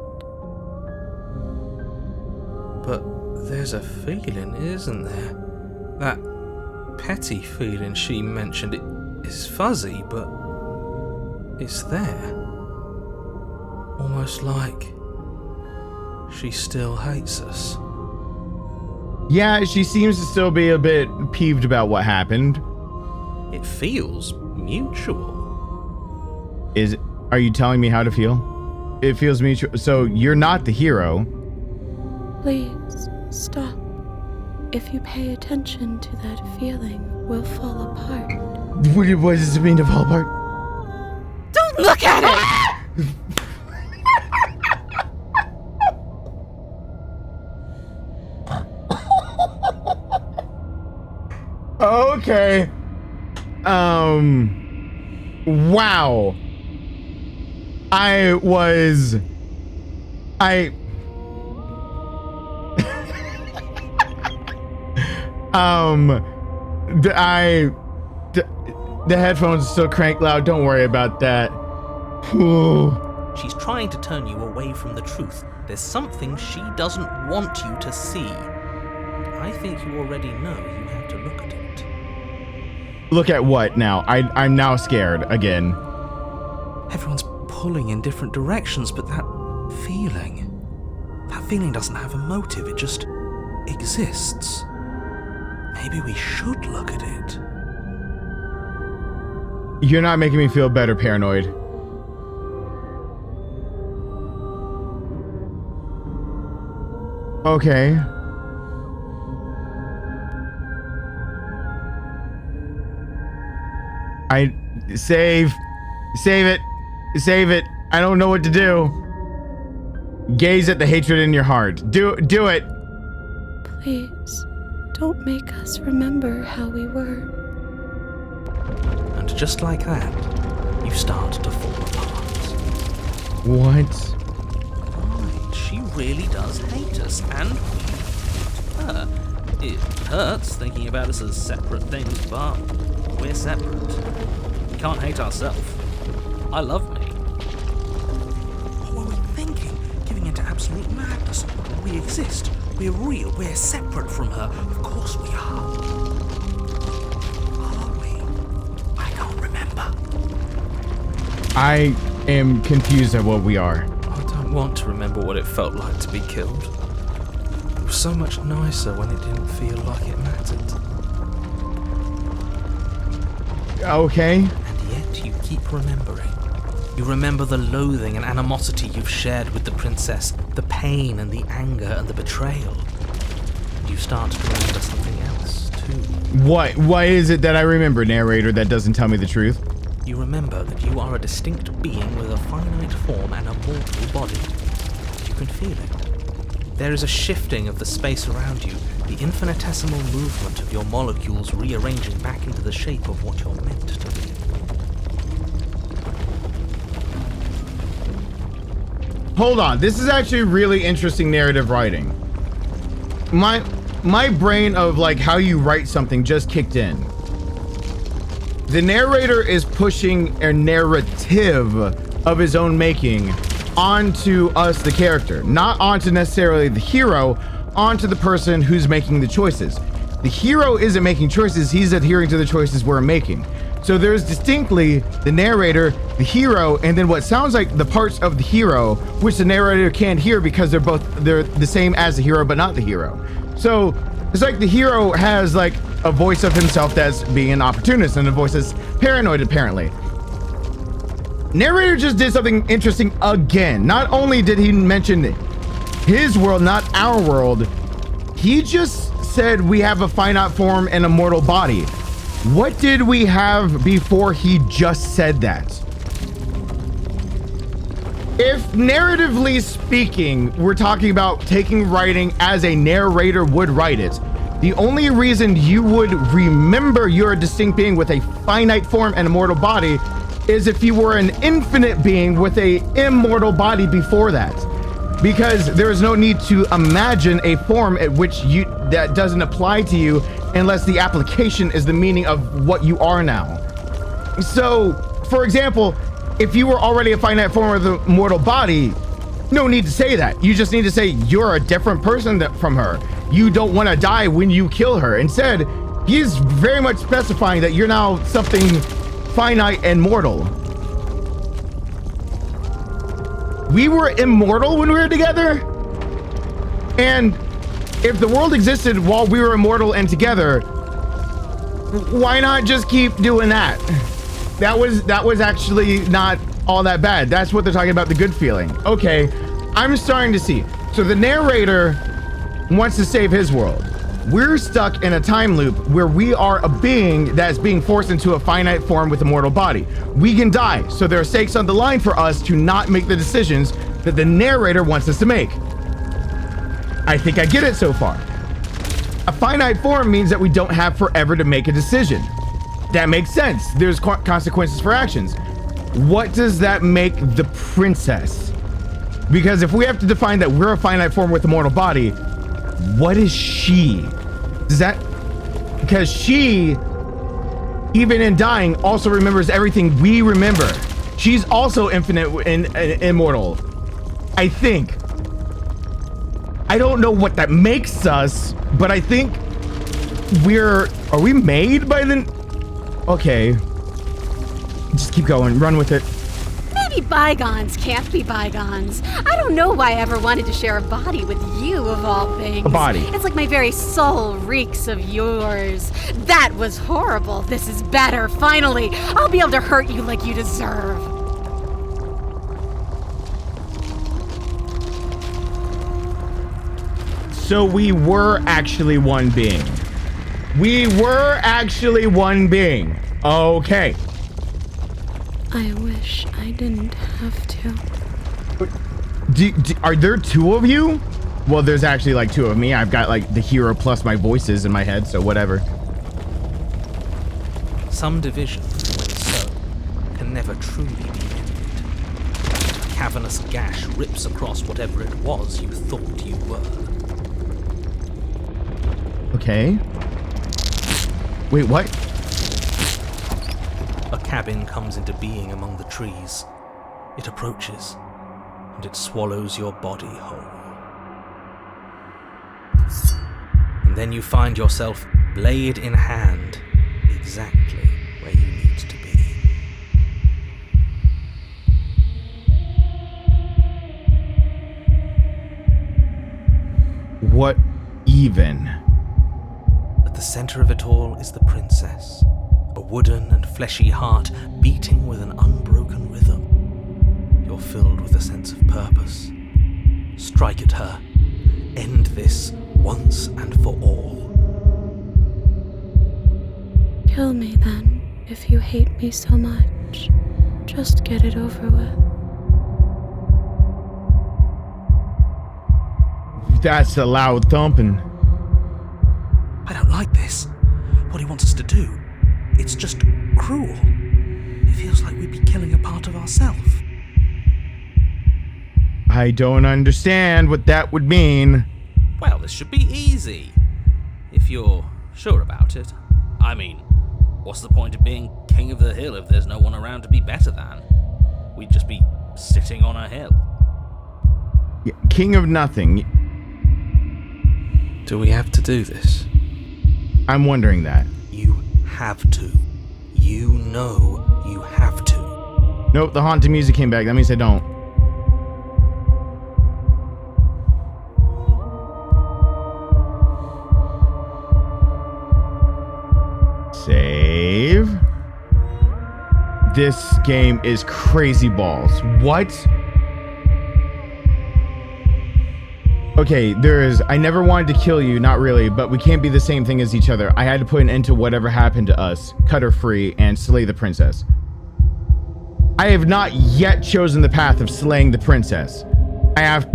But there's a feeling, isn't there? That petty feeling she mentioned, it is fuzzy, but it's there. Almost like she still hates us. Yeah, she seems to still be a bit peeved about what happened. It feels mutual. Are you telling me how to feel? It feels mutual. So you're not the hero. Please, stop. If you pay attention to that feeling, we'll fall apart. What does it mean to fall apart? Don't look at it! Okay. Wow. The headphones still crank loud. Don't worry about that. Ooh. She's trying to turn you away from the truth. There's something she doesn't want you to see. I think you already know you have to look at it. Look at what now? I'm now scared again. Everyone's pulling in different directions, but that feeling doesn't have a motive, it just exists. Maybe we should look at it. You're not making me feel better, paranoid. Okay. Save it. I don't know what to do. Gaze at the hatred in your heart. Do it. Please, don't make us remember how we were. And just like that, you start to fall apart. What? Right, she really does hate us, and we her. It hurts thinking about us as separate things, but we're separate. We can't hate ourselves. I love me. What were we thinking? Giving into absolute madness. We exist. We're real. We're separate from her. Of course we are. Are we? I can't remember. I am confused at what we are. I don't want to remember what it felt like to be killed. It was so much nicer when it didn't feel like it mattered. Okay. And yet you keep remembering. You remember the loathing and animosity you've shared with the princess, the pain and the anger and the betrayal. And you start to remember something else, too. What is it that I remember, narrator, that doesn't tell me the truth? You remember that you are a distinct being with a finite form and a mortal body. You can feel it. There is a shifting of the space around you, the infinitesimal movement of your molecules rearranging back into the shape of what you're meant to be. Hold on, this is actually really interesting narrative writing. My brain of like how you write something just kicked in. The narrator is pushing a narrative of his own making onto us, the character, not onto necessarily the hero, onto the person who's making the choices. The hero isn't making choices, he's adhering to the choices we're making. So there's distinctly the narrator, the hero, and then what sounds like the parts of the hero, which the narrator can't hear because they're the same as the hero, but not the hero. So it's like the hero has like a voice of himself that's being an opportunist and a voice that's paranoid, apparently. Narrator just did something interesting again. Not only did he mention his world, not our world, he just said we have a finite form and a mortal body. What did we have before he just said that? If narratively speaking, we're talking about taking writing as a narrator would write it, the only reason you would remember you're a distinct being with a finite form and a mortal body is if you were an infinite being with a immortal body before that. Because there is no need to imagine a form at which that doesn't apply to you unless the application is the meaning of what you are now. So, for example, if you were already a finite form with a mortal body, no need to say that. You just need to say you're a different person from her. You don't want to die when you kill her. Instead, he's very much specifying that you're now something finite and mortal. We were immortal when we were together, and if the world existed while we were immortal and together, why not just keep doing that? That was actually not all that bad. That's what they're talking about, the good feeling. Okay, I'm starting to see. So the narrator wants to save his world. We're stuck in a time loop where we are a being that's being forced into a finite form with a mortal body. We can die, so there are stakes on the line for us to not make the decisions that the narrator wants us to make. I think I get it so far. A finite form means that we don't have forever to make a decision. That makes sense. There's consequences for actions. What does that make the princess? Because if we have to define that we're a finite form with a mortal body, what is she? Does that, because she, even in dying, also remembers everything we remember. She's also infinite and immortal, I think. I don't know what that makes us, but I think are we made by the, okay. Just keep going, run with it. Maybe Bygones can't be bygones. I don't know why I ever wanted to share a body with you, of all things. A body. It's like my very soul reeks of yours. That was horrible. This is better, finally. I'll be able to hurt you like you deserve. So we were actually one being. We were actually one being. Okay. I wish I didn't have to. Are there two of you? Well, there's actually like two of me. I've got like the hero plus my voices in my head, so whatever. Some division, when sown, can never truly be ended. A cavernous gash rips across whatever it was you thought you were. Okay. Wait, what? A cabin comes into being among the trees. It approaches, and it swallows your body whole. And then you find yourself, blade in hand, exactly where you need to be. What even? At the center of it all is the princess, a wooden and fleshy heart beating with an unbroken rhythm. You're filled with a sense of purpose. Strike at her. End this once and for all. Kill me then, if you hate me so much. Just get it over with. That's a loud thumping. I don't like this. What he wants us to do. It's just cruel. It feels like we'd be killing a part of ourselves. I don't understand what that would mean. Well, this should be easy. If you're sure about it. I mean, what's the point of being king of the hill if there's no one around to be better than? We'd just be sitting on a hill. Yeah, king of nothing. Do we have to do this? I'm wondering that. You have to. You know you have to. Nope, the haunting music came back. That means I don't. Save. This game is crazy balls. What? Okay, I never wanted to kill you, not really, but we can't be the same thing as each other. I had to put an end to whatever happened to us, cut her free, and slay the princess. I have not yet chosen the path of slaying the princess. I've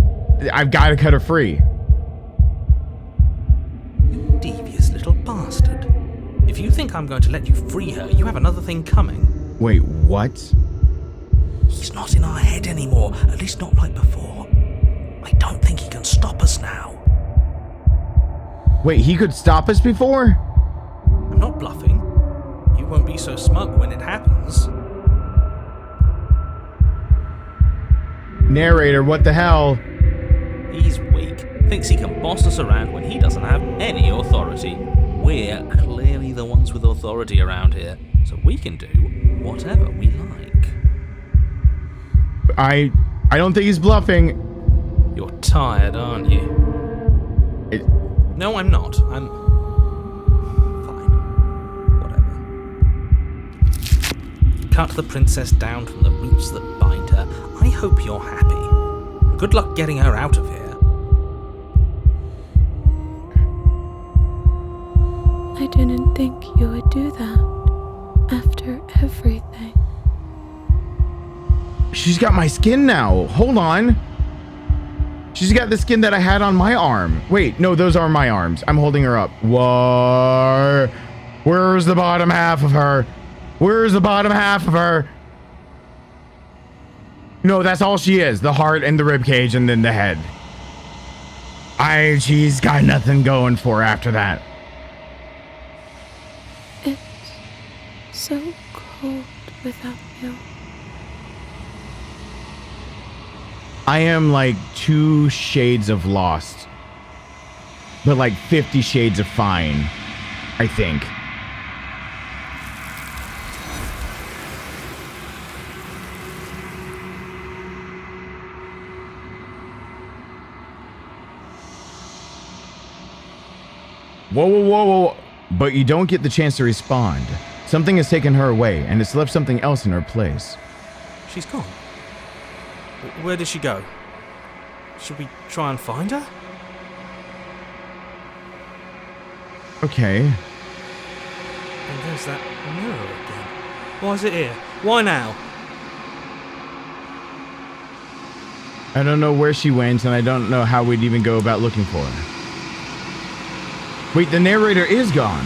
got to cut her free. You devious little bastard. If you think I'm going to let you free her, you have another thing coming. Wait, what? He's not in our head anymore, at least not like before. I don't think he can stop us now. Wait, he could stop us before? I'm not bluffing. You won't be so smug when it happens. Narrator, what the hell? He's weak. Thinks he can boss us around when he doesn't have any authority. We're clearly the ones with authority around here, so we can do whatever we like. I don't think he's bluffing. You're tired, aren't you? No, I'm not. I'm... fine. Whatever. Cut the princess down from the roots that bind her. I hope you're happy. Good luck getting her out of here. I didn't think you would do that. After everything. She's got my skin now. Hold on. She's got the skin that I had on my arm. Wait, no, those are my arms. I'm holding her up. Whoa. Where's the bottom half of her? Where's the bottom half of her? No, that's all she is. The heart and the rib cage and then the head. She's got nothing going for her after that. It's so cold without you. I am like 2 shades of lost, but like 50 shades of fine, I think. Whoa, whoa, whoa, whoa. But you don't get the chance to respond. Something has taken her away, and it's left something else in her place. She's gone. Where did she go? Should we try and find her? Okay. And there's that mirror again. Why is it here? Why now? I don't know where she went, and I don't know how we'd even go about looking for her. Wait, the narrator is gone.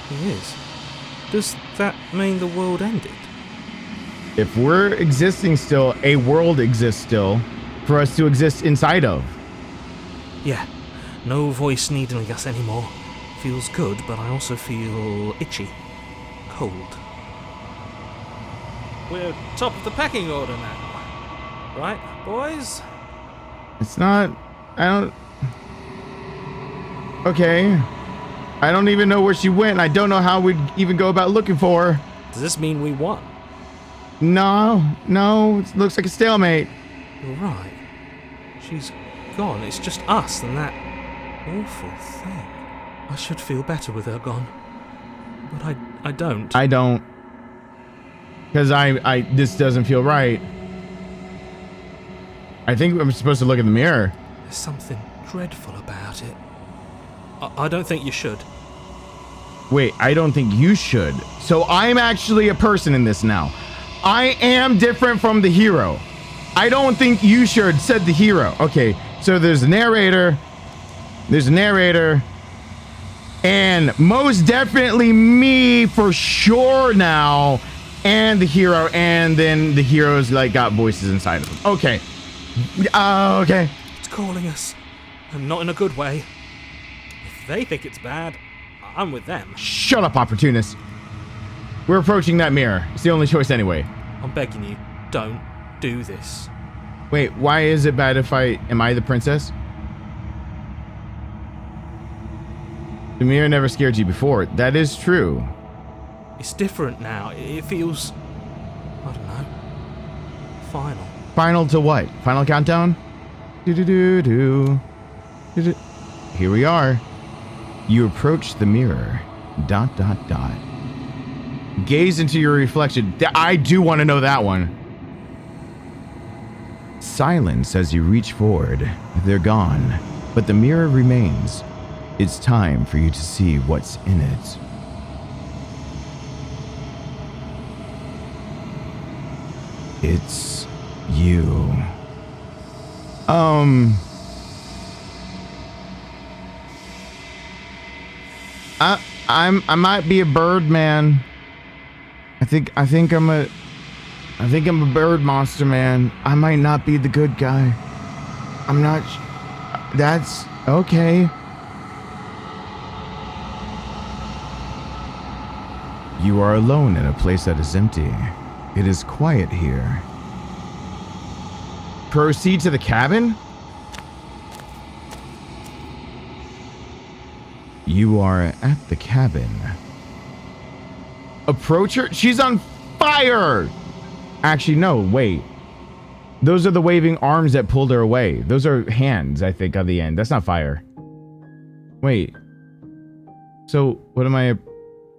He is. Does that mean the world ended? If we're existing still, a world exists still for us to exist inside of. Yeah. No voice needling us anymore. Feels good, but I also feel itchy. Cold. We're top of the pecking order now. Right, boys? It's not... Okay. I don't even know where she went. I don't know how we'd even go about looking for her. Does this mean we won? No. It looks like a stalemate. You're right. She's gone. It's just us and that awful thing. I should feel better with her gone. But I don't. I don't. Because this doesn't feel right. I think I'm supposed to look in the mirror. There's something dreadful about it. I don't think you should. Wait, I don't think you should. So I'm actually a person in this now. I am different from the hero. I don't think you should, said the hero. Okay, so there's a narrator. And most definitely me for sure now. And the hero. And then the hero's like got voices inside of them. Okay. Okay. It's calling us. And not in a good way. If they think it's bad, I'm with them. Shut up, opportunist. We're approaching that mirror. It's the only choice anyway. I'm begging you, don't do this. Wait, why is it bad if am I the princess? The mirror never scared you before. That is true. It's different now. It feels, I don't know, final. Final to what? Final countdown? Do-do-do-do. Do-do. Here we are. You approach the mirror. ... Gaze into your reflection. I do want to know that one. Silence as you reach forward. They're gone, but the mirror remains. It's time for you to see what's in it. It's you. I might be a bird man. I think I'm a bird monster man. I might not be the good guy. I'm not. That's okay. You are alone in a place that is empty. It is quiet here. Proceed to the cabin? You are at the cabin. Approach her? She's on fire! Actually, no, wait. Those are the waving arms that pulled her away. Those are hands, I think, on the end. That's not fire. Wait. So, what am I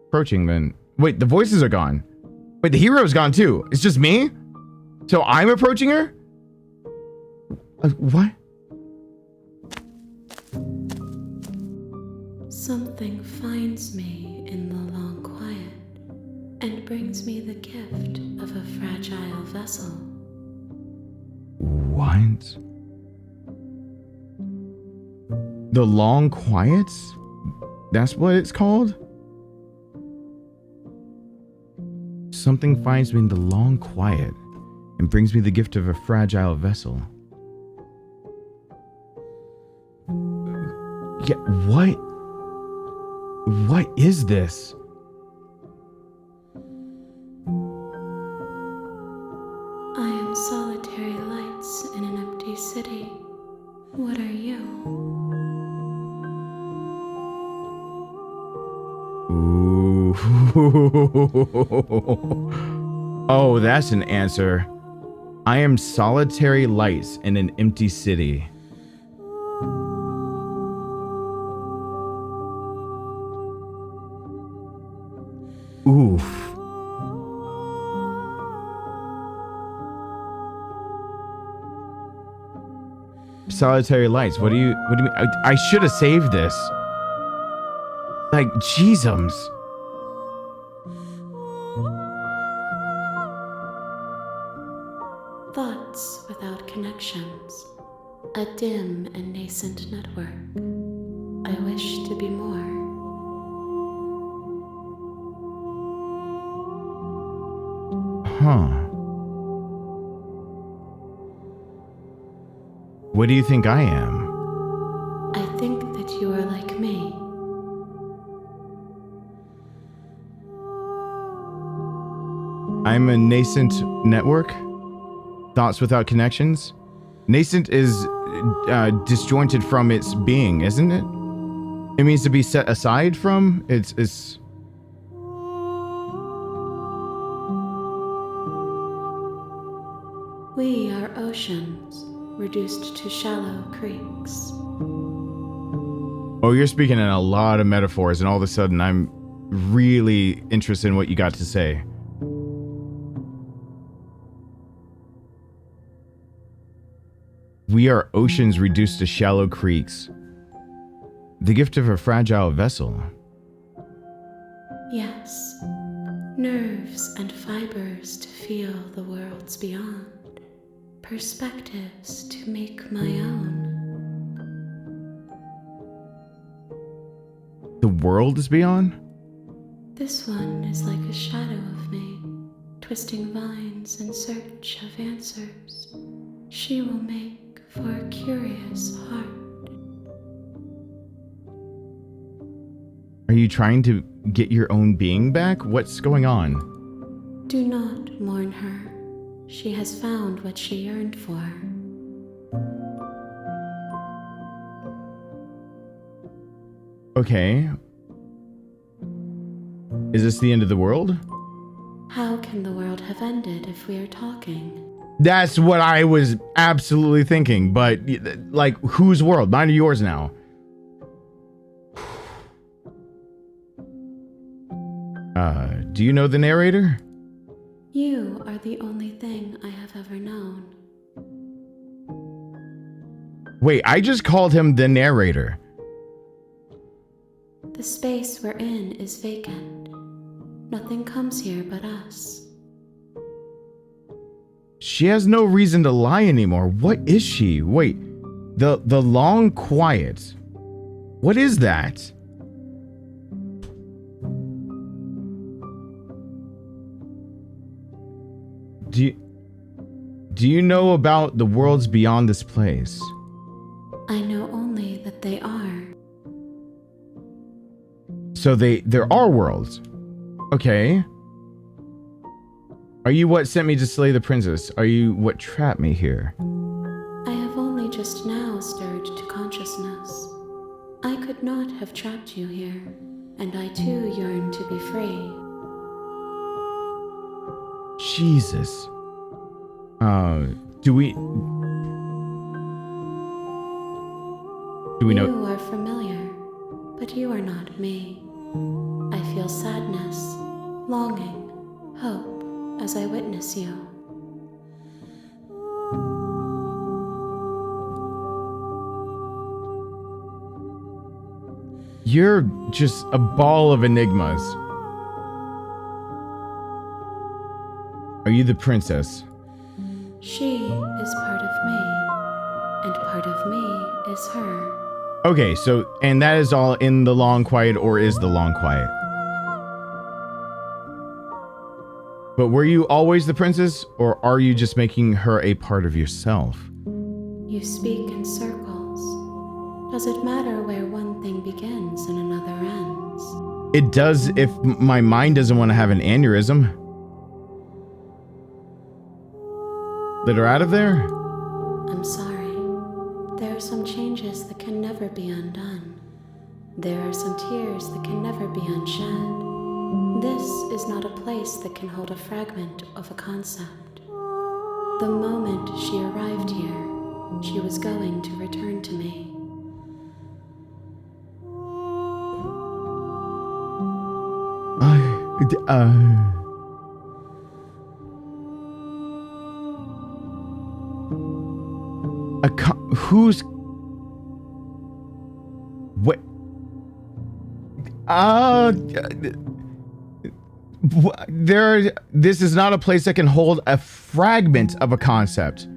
approaching then? Wait, the voices are gone. Wait, the hero's gone too. It's just me? So I'm approaching her? What? Something finds me in the long quiet and brings me the gift of a fragile vessel. What? The long quiet? That's what it's called? Something finds me in the long quiet and brings me the gift of a fragile vessel. Yeah, what? What is this? I am solitary lights in an empty city. What are you? Ooh. Oh, that's an answer. I am solitary lights in an empty city. Oof. Solitary lights. What do you mean? I should have saved this. Like, jeezums. Thoughts without connections. A dim and nascent network. I wish to be more. Huh. What do you think I am? I think that you are like me. I'm a nascent network? Thoughts without connections? Nascent is disjointed from its being, isn't it? It means to be set aside from? It's... We are oceans, reduced to shallow creeks. Oh, you're speaking in a lot of metaphors, and all of a sudden I'm really interested in what you got to say. We are oceans reduced to shallow creeks. The gift of a fragile vessel. Yes, nerves and fibers to feel the worlds beyond. Perspectives to make my own. The world is beyond? This one is like a shadow of me, twisting vines in search of answers. She will make for a curious heart. Are you trying to get your own being back? What's going on? Do not mourn her. She has found what she yearned for. Okay. Is this the end of the world? How can the world have ended if we are talking? That's what I was absolutely thinking, but like, whose world? Mine or yours now? Do you know the narrator? You are the only thing I have ever known. Wait, I just called him the narrator. The space we're in is vacant. Nothing comes here but us. She has no reason to lie anymore. What is she? Wait, the long quiet. What is that? Do you know about the worlds beyond this place? I know only that they are. So there are worlds. Okay. Are you what sent me to slay the princess? Are you what trapped me here? I have only just now stirred to consciousness. I could not have trapped you here, and I too yearn to be free. Jesus. Do we know? You are familiar, but you are not me. I feel sadness, longing, hope as I witness you. You're just a ball of enigmas. Are you the princess? She is part of me, and part of me is her. Okay, so, and that is all in the long quiet, or is the long quiet? But were you always the princess, or are you just making her a part of yourself? You speak in circles. Does it matter where one thing begins and another ends? It does if my mind doesn't want to have an aneurysm. Let her out of there? I'm sorry. There are some changes that can never be undone. There are some tears that can never be unshed. This is not a place that can hold a fragment of a concept. The moment she arrived here, she was going to return to me. Who's... What? This is not a place that can hold a fragment of a concept.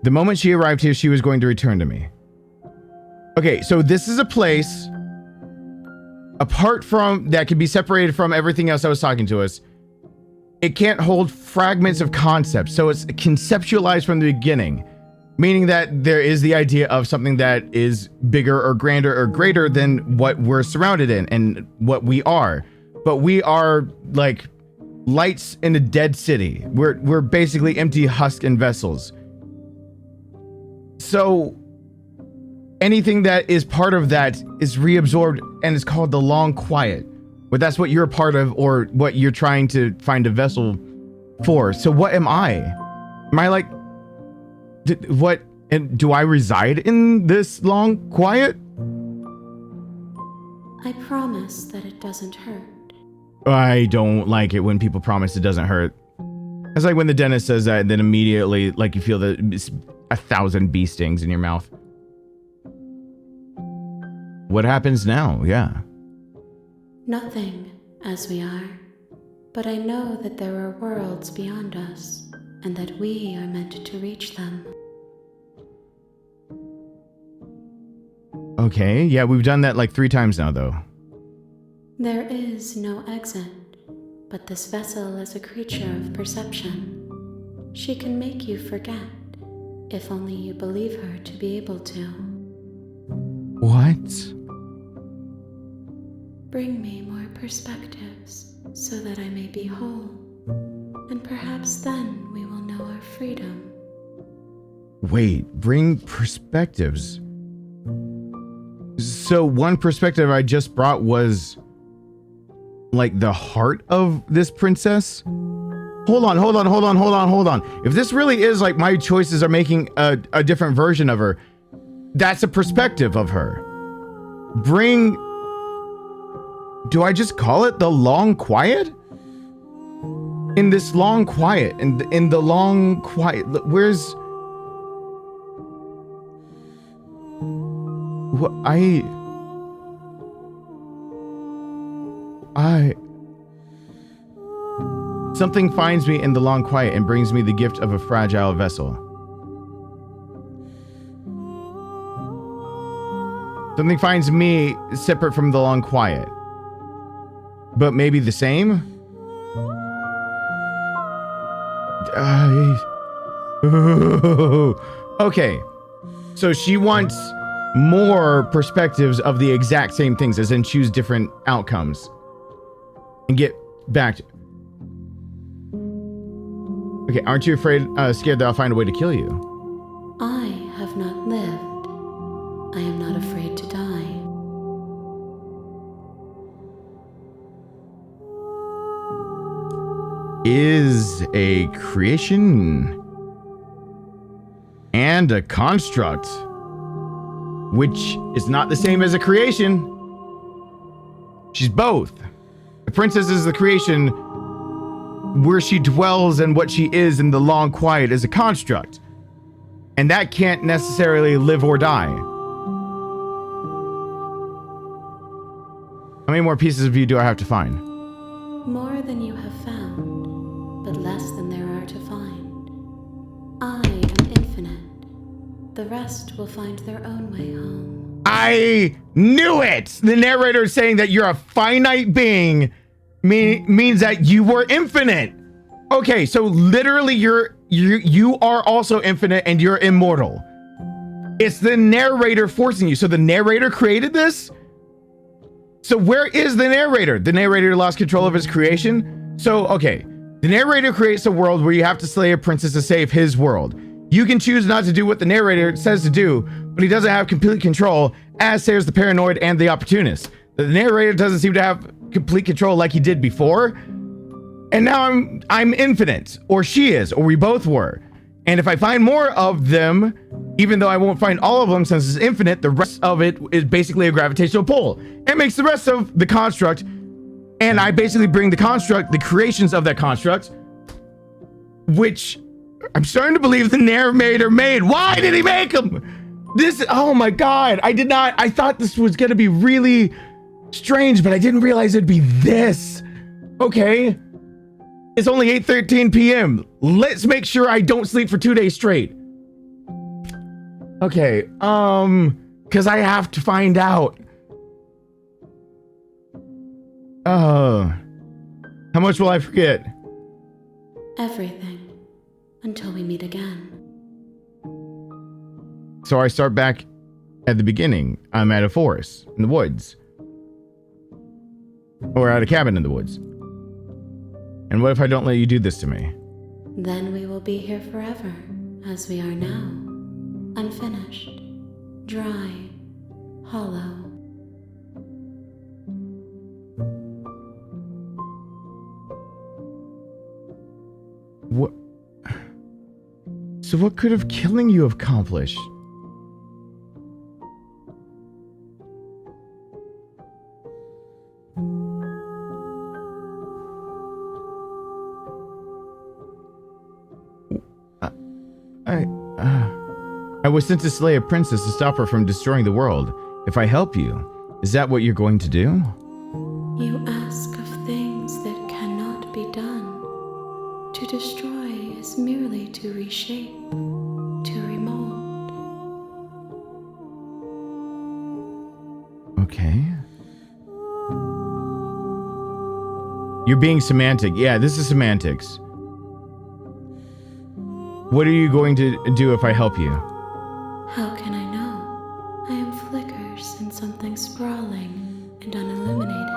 The moment she arrived here, she was going to return to me. Okay, so this is a place apart from that can be separated from everything else that was talking to us. It can't hold fragments of concepts, so it's conceptualized from the beginning, meaning that there is the idea of something that is bigger or grander or greater than what we're surrounded in and what we are. But we are like lights in a dead city. We're basically empty husk and vessels. So anything that is part of that is reabsorbed and is called the long quiet. But that's what you're a part of or what you're trying to find a vessel for. So what am I? Am I like... what? And do I reside in this long quiet? I promise that it doesn't hurt. I don't like it when people promise it doesn't hurt. It's like when the dentist says that and then immediately like you feel the 1,000 bee stings in your mouth. What happens now? Yeah. Nothing, as we are. But I know that there are worlds beyond us, and that we are meant to reach them. Okay, yeah, we've done that like 3 times now, though. There is no exit, but this vessel is a creature of perception. She can make you forget, if only you believe her to be able to. What? Bring me more perspectives, so that I may be whole, and perhaps then we will know our freedom. Wait, bring perspectives. So one perspective I just brought was like the heart of this princess. Hold on. If this really is like my choices are making a different version of her, that's a perspective of her. Bring... Do I just call it the long quiet? In this long quiet, in the long quiet, where's... What Something finds me in the long quiet and brings me the gift of a fragile vessel. Something finds me separate from the long quiet. But maybe the same? Okay. So she wants more perspectives of the exact same things, as in choose different outcomes. And get back to... Okay, aren't you scared that I'll find a way to kill you? I have not lived. I am not afraid to die. Is a creation and a construct, which is not the same as a creation. She's both. The princess is the creation, where she dwells and what she is in the long quiet is a construct. And that can't necessarily live or die. How many more pieces of you do I have to find? More than you have found, but less than there are to find. I am infinite. The rest will find their own way home. I knew it! The narrator is saying that you're a finite being means that you were infinite. Okay, so literally you are also infinite and you're immortal. It's the narrator forcing you. So the narrator created this? So where is the narrator? The narrator lost control of his creation? So, okay. The narrator creates a world where you have to slay a princess to save his world. You can choose not to do what the narrator says to do, but he doesn't have complete control, as says the paranoid and the opportunist. The narrator doesn't seem to have complete control like he did before. And now I'm infinite, or she is, or we both were. And if I find more of them, even though I won't find all of them since it's infinite, the rest of it is basically a gravitational pull. It makes the rest of the construct And I basically bring the construct, the creations of that construct, which I'm starting to believe the narrator made. Why did he make them? This, oh my God. I thought this was going to be really strange, but I didn't realize it'd be this. Okay. It's only 8:13 p.m. Let's make sure I don't sleep for 2 days straight. Okay. Because I have to find out. How much will I forget? Everything. Until we meet again. So I start back at the beginning. I'm at a forest in the woods. Or at a cabin in the woods. And what if I don't let you do this to me? Then we will be here forever, as we are now. Unfinished. Dry. Hollow. What? So what could have killing you accomplished? I was sent to slay a princess to stop her from destroying the world. If I help you, is that what you're going to do? You ask of things that cannot be done. To destroy is merely to reshape, to remold. Okay. You're being semantic. Yeah, this is semantics. What are you going to do if I help you? How can I know? I am flickers in something sprawling and unilluminated.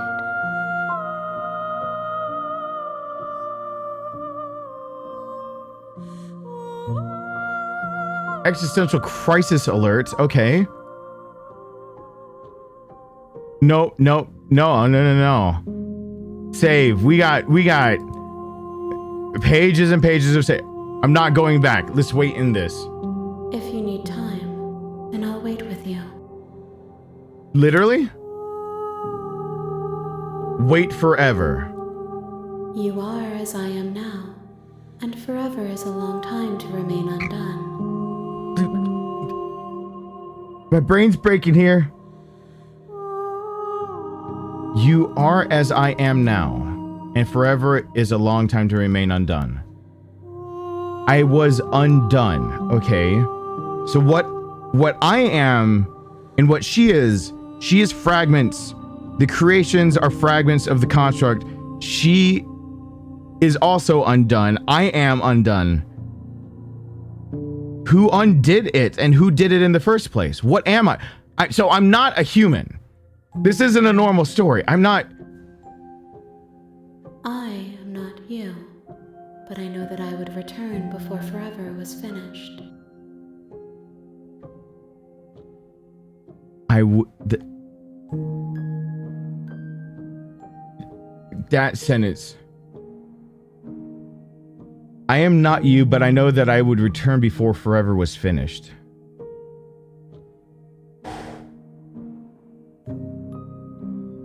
Existential crisis alert. Okay. No. Save. We got pages and pages of save. I'm not going back. Let's wait in this. If you need time, then I'll wait with you. Literally? Wait forever. You are as I am now, and forever is a long time to remain undone. My brain's breaking here. You are as I am now, and forever is a long time to remain undone. I was undone, okay? So what I am and what she is fragments. The creations are fragments of the construct. She is also undone. I am undone. Who undid it and who did it in the first place? What am I? So I'm not a human. This isn't a normal story. I'm not. I am not you, but I know that I would return before forever was finished. I would. That sentence. I am not you, but I know that I would return before forever was finished.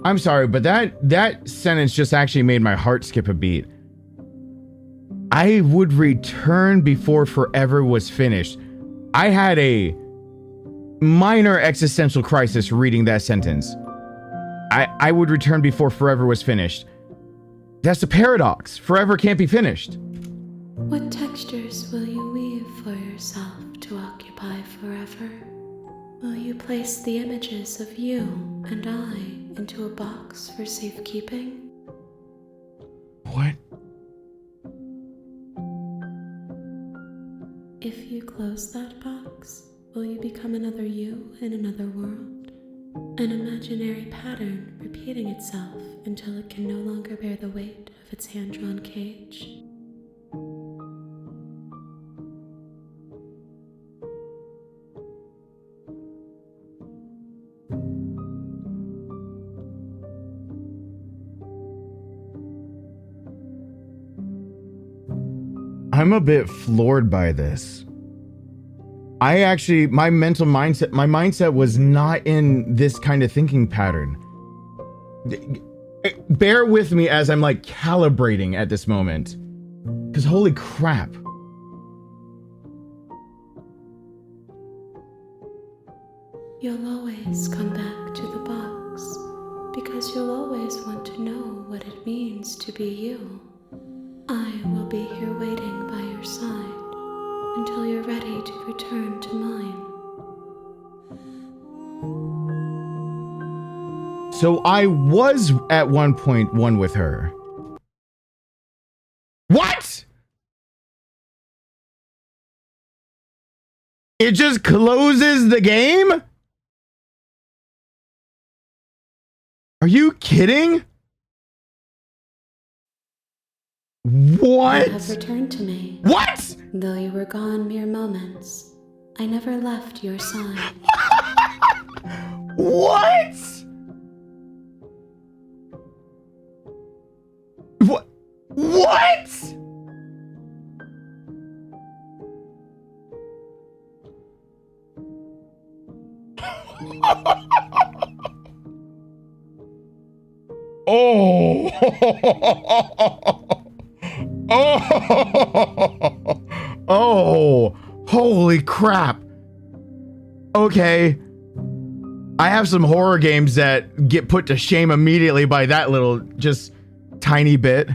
I'm sorry, but that sentence just actually made my heart skip a beat. I would return before forever was finished. I had a minor existential crisis reading that sentence. I would return before forever was finished. That's a paradox. Forever can't be finished. What textures will you weave for yourself to occupy forever? Will you place the images of you and I into a box for safekeeping? What? If you close that box, will you become another you in another world? An imaginary pattern repeating itself until it can no longer bear the weight of its hand-drawn cage? I'm a bit floored by this. My mindset was not in this kind of thinking pattern. Bear with me as I'm like calibrating at this moment. Because holy crap. You'll always come back to the box, because you'll always want to know what it means to be you. I will be here waiting by your side until you're ready to return to mine. So I was at one point one with her. What? It just closes the game? Are you kidding? What? You have returned to me. What? Though you were gone mere moments, I never left your side. What? What? What? Oh. Oh. Oh. Holy crap. Okay. I have some horror games that get put to shame immediately by that little just tiny bit.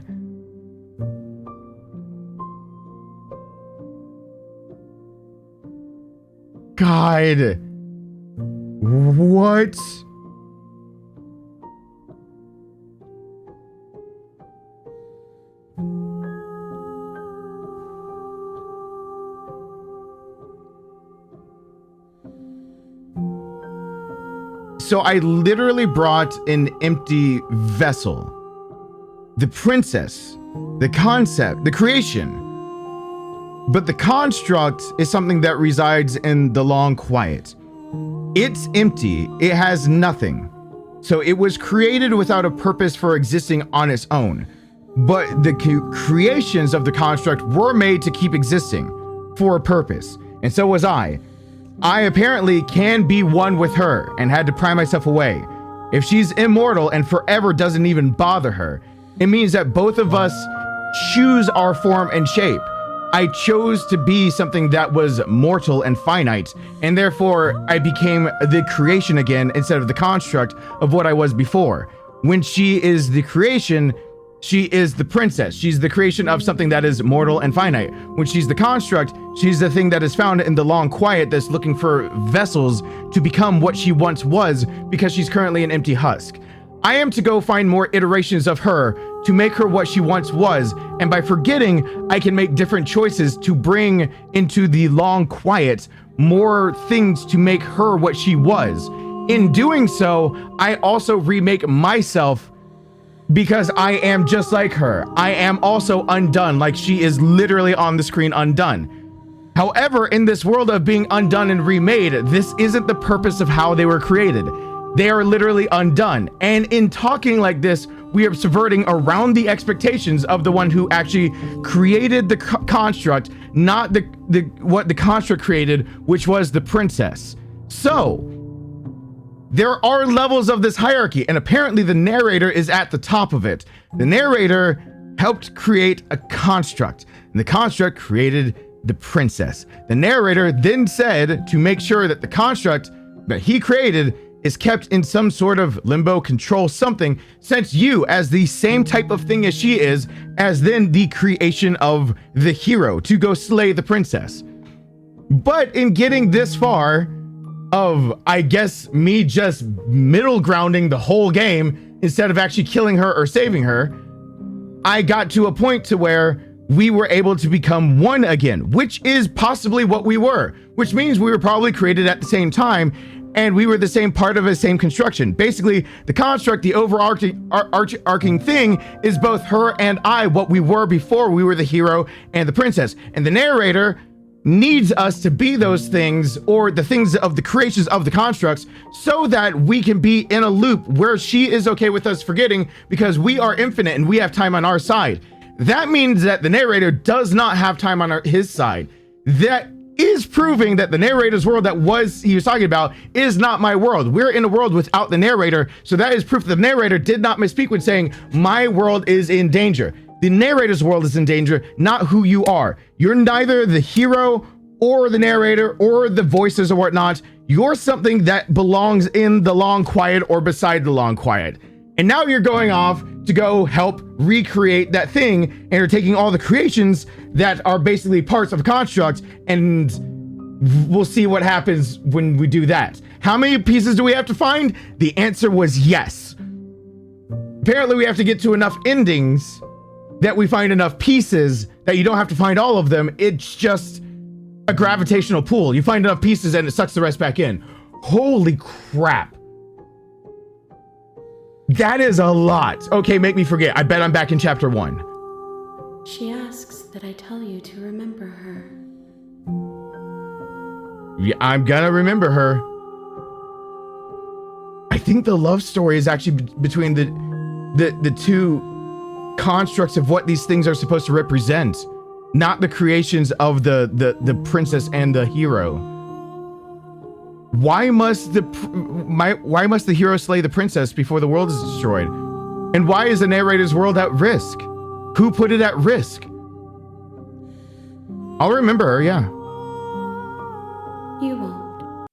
God. What? So I literally brought an empty vessel. The princess, the concept, the creation. But the construct is something that resides in the long quiet. It's empty. It has nothing. So it was created without a purpose for existing on its own. But the creations of the construct were made to keep existing for a purpose. And so was I. I apparently can be one with her and had to pry myself away. If she's immortal and forever doesn't even bother her, it means that both of us choose our form and shape. I chose to be something that was mortal and finite, and therefore I became the creation again instead of the construct of what I was before. When she is the creation, she is the princess. She's the creation of something that is mortal and finite. When she's the construct, she's the thing that is found in the long quiet that's looking for vessels to become what she once was because she's currently an empty husk. I am to go find more iterations of her to make her what she once was, and by forgetting, I can make different choices to bring into the long quiet more things to make her what she was. In doing so, I also remake myself because I am just like her. I am also undone, like she is literally on the screen undone. However, in this world of being undone and remade, this isn't the purpose of how they were created. They are literally undone. And in talking like this, we are subverting around the expectations of the one who actually created the construct, not what the construct created, which was the princess. So, there are levels of this hierarchy, and apparently the narrator is at the top of it. The narrator helped create a construct, and the construct created the princess. The narrator then said to make sure that the construct that he created is kept in some sort of limbo control something, since you, as the same type of thing as she is, as then the creation of the hero to go slay the princess. But in getting this far, of, I guess, me just middle grounding the whole game instead of actually killing her or saving her, I got to a point to where we were able to become one again, which is possibly what we were, which means we were probably created at the same time and we were the same part of the same construction. Basically, the construct, the overarching thing is both her and I, what we were before we were the hero and the princess. And the narrator needs us to be those things, or the things of the creations of the constructs, so that we can be in a loop where she is okay with us forgetting because we are infinite and we have time on our side. That means that the narrator does not have time on his side. That is proving that the narrator's world that he was talking about is not my world. We're in a world without the narrator, so that is proof the narrator did not misspeak when saying my world is in danger. The narrator's world is in danger, not who you are. You're neither the hero or the narrator or the voices or whatnot. You're something that belongs in the long quiet or beside the long quiet. And now you're going off to go help recreate that thing, and you're taking all the creations that are basically parts of a construct, and we'll see what happens when we do that. How many pieces do we have to find? The answer was yes. Apparently we have to get to enough endings that we find enough pieces that you don't have to find all of them. It's just a gravitational pull. You find enough pieces and it sucks the rest back in. Holy crap. That is a lot. Okay, make me forget. I bet I'm back in chapter 1. She asks that I tell you to remember her. Yeah, I'm gonna remember her. I think the love story is actually between the two constructs of what these things are supposed to represent, not the creations of the princess and the hero. Why must the hero slay the princess before the world is destroyed? And why is the narrator's world at risk? Who put it at risk? I'll remember her, yeah. You won't.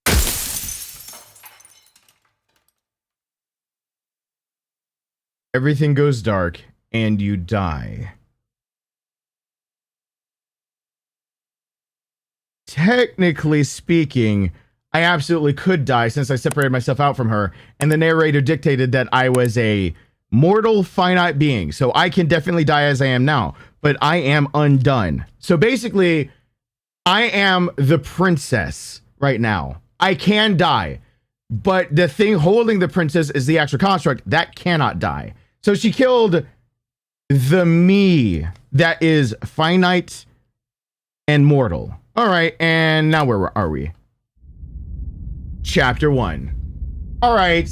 Everything goes dark and you die. Technically speaking, I absolutely could die since I separated myself out from her, and the narrator dictated that I was a mortal finite being, so I can definitely die as I am now, but I am undone. So basically, I am the princess right now. I can die, but the thing holding the princess is the actual construct that cannot die. So she killed the me that is finite and mortal. All right, and now where are we? Chapter 1. All right.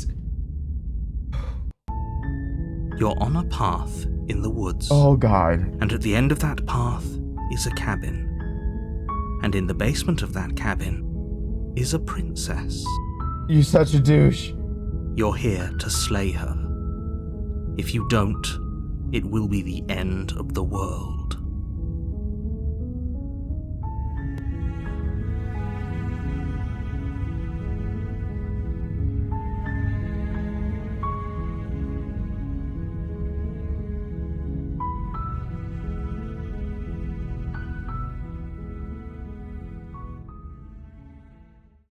You're on a path in the woods. Oh, God. And at the end of that path is a cabin. And in the basement of that cabin is a princess. You're such a douche. You're here to slay her. If you don't, it will be the end of the world.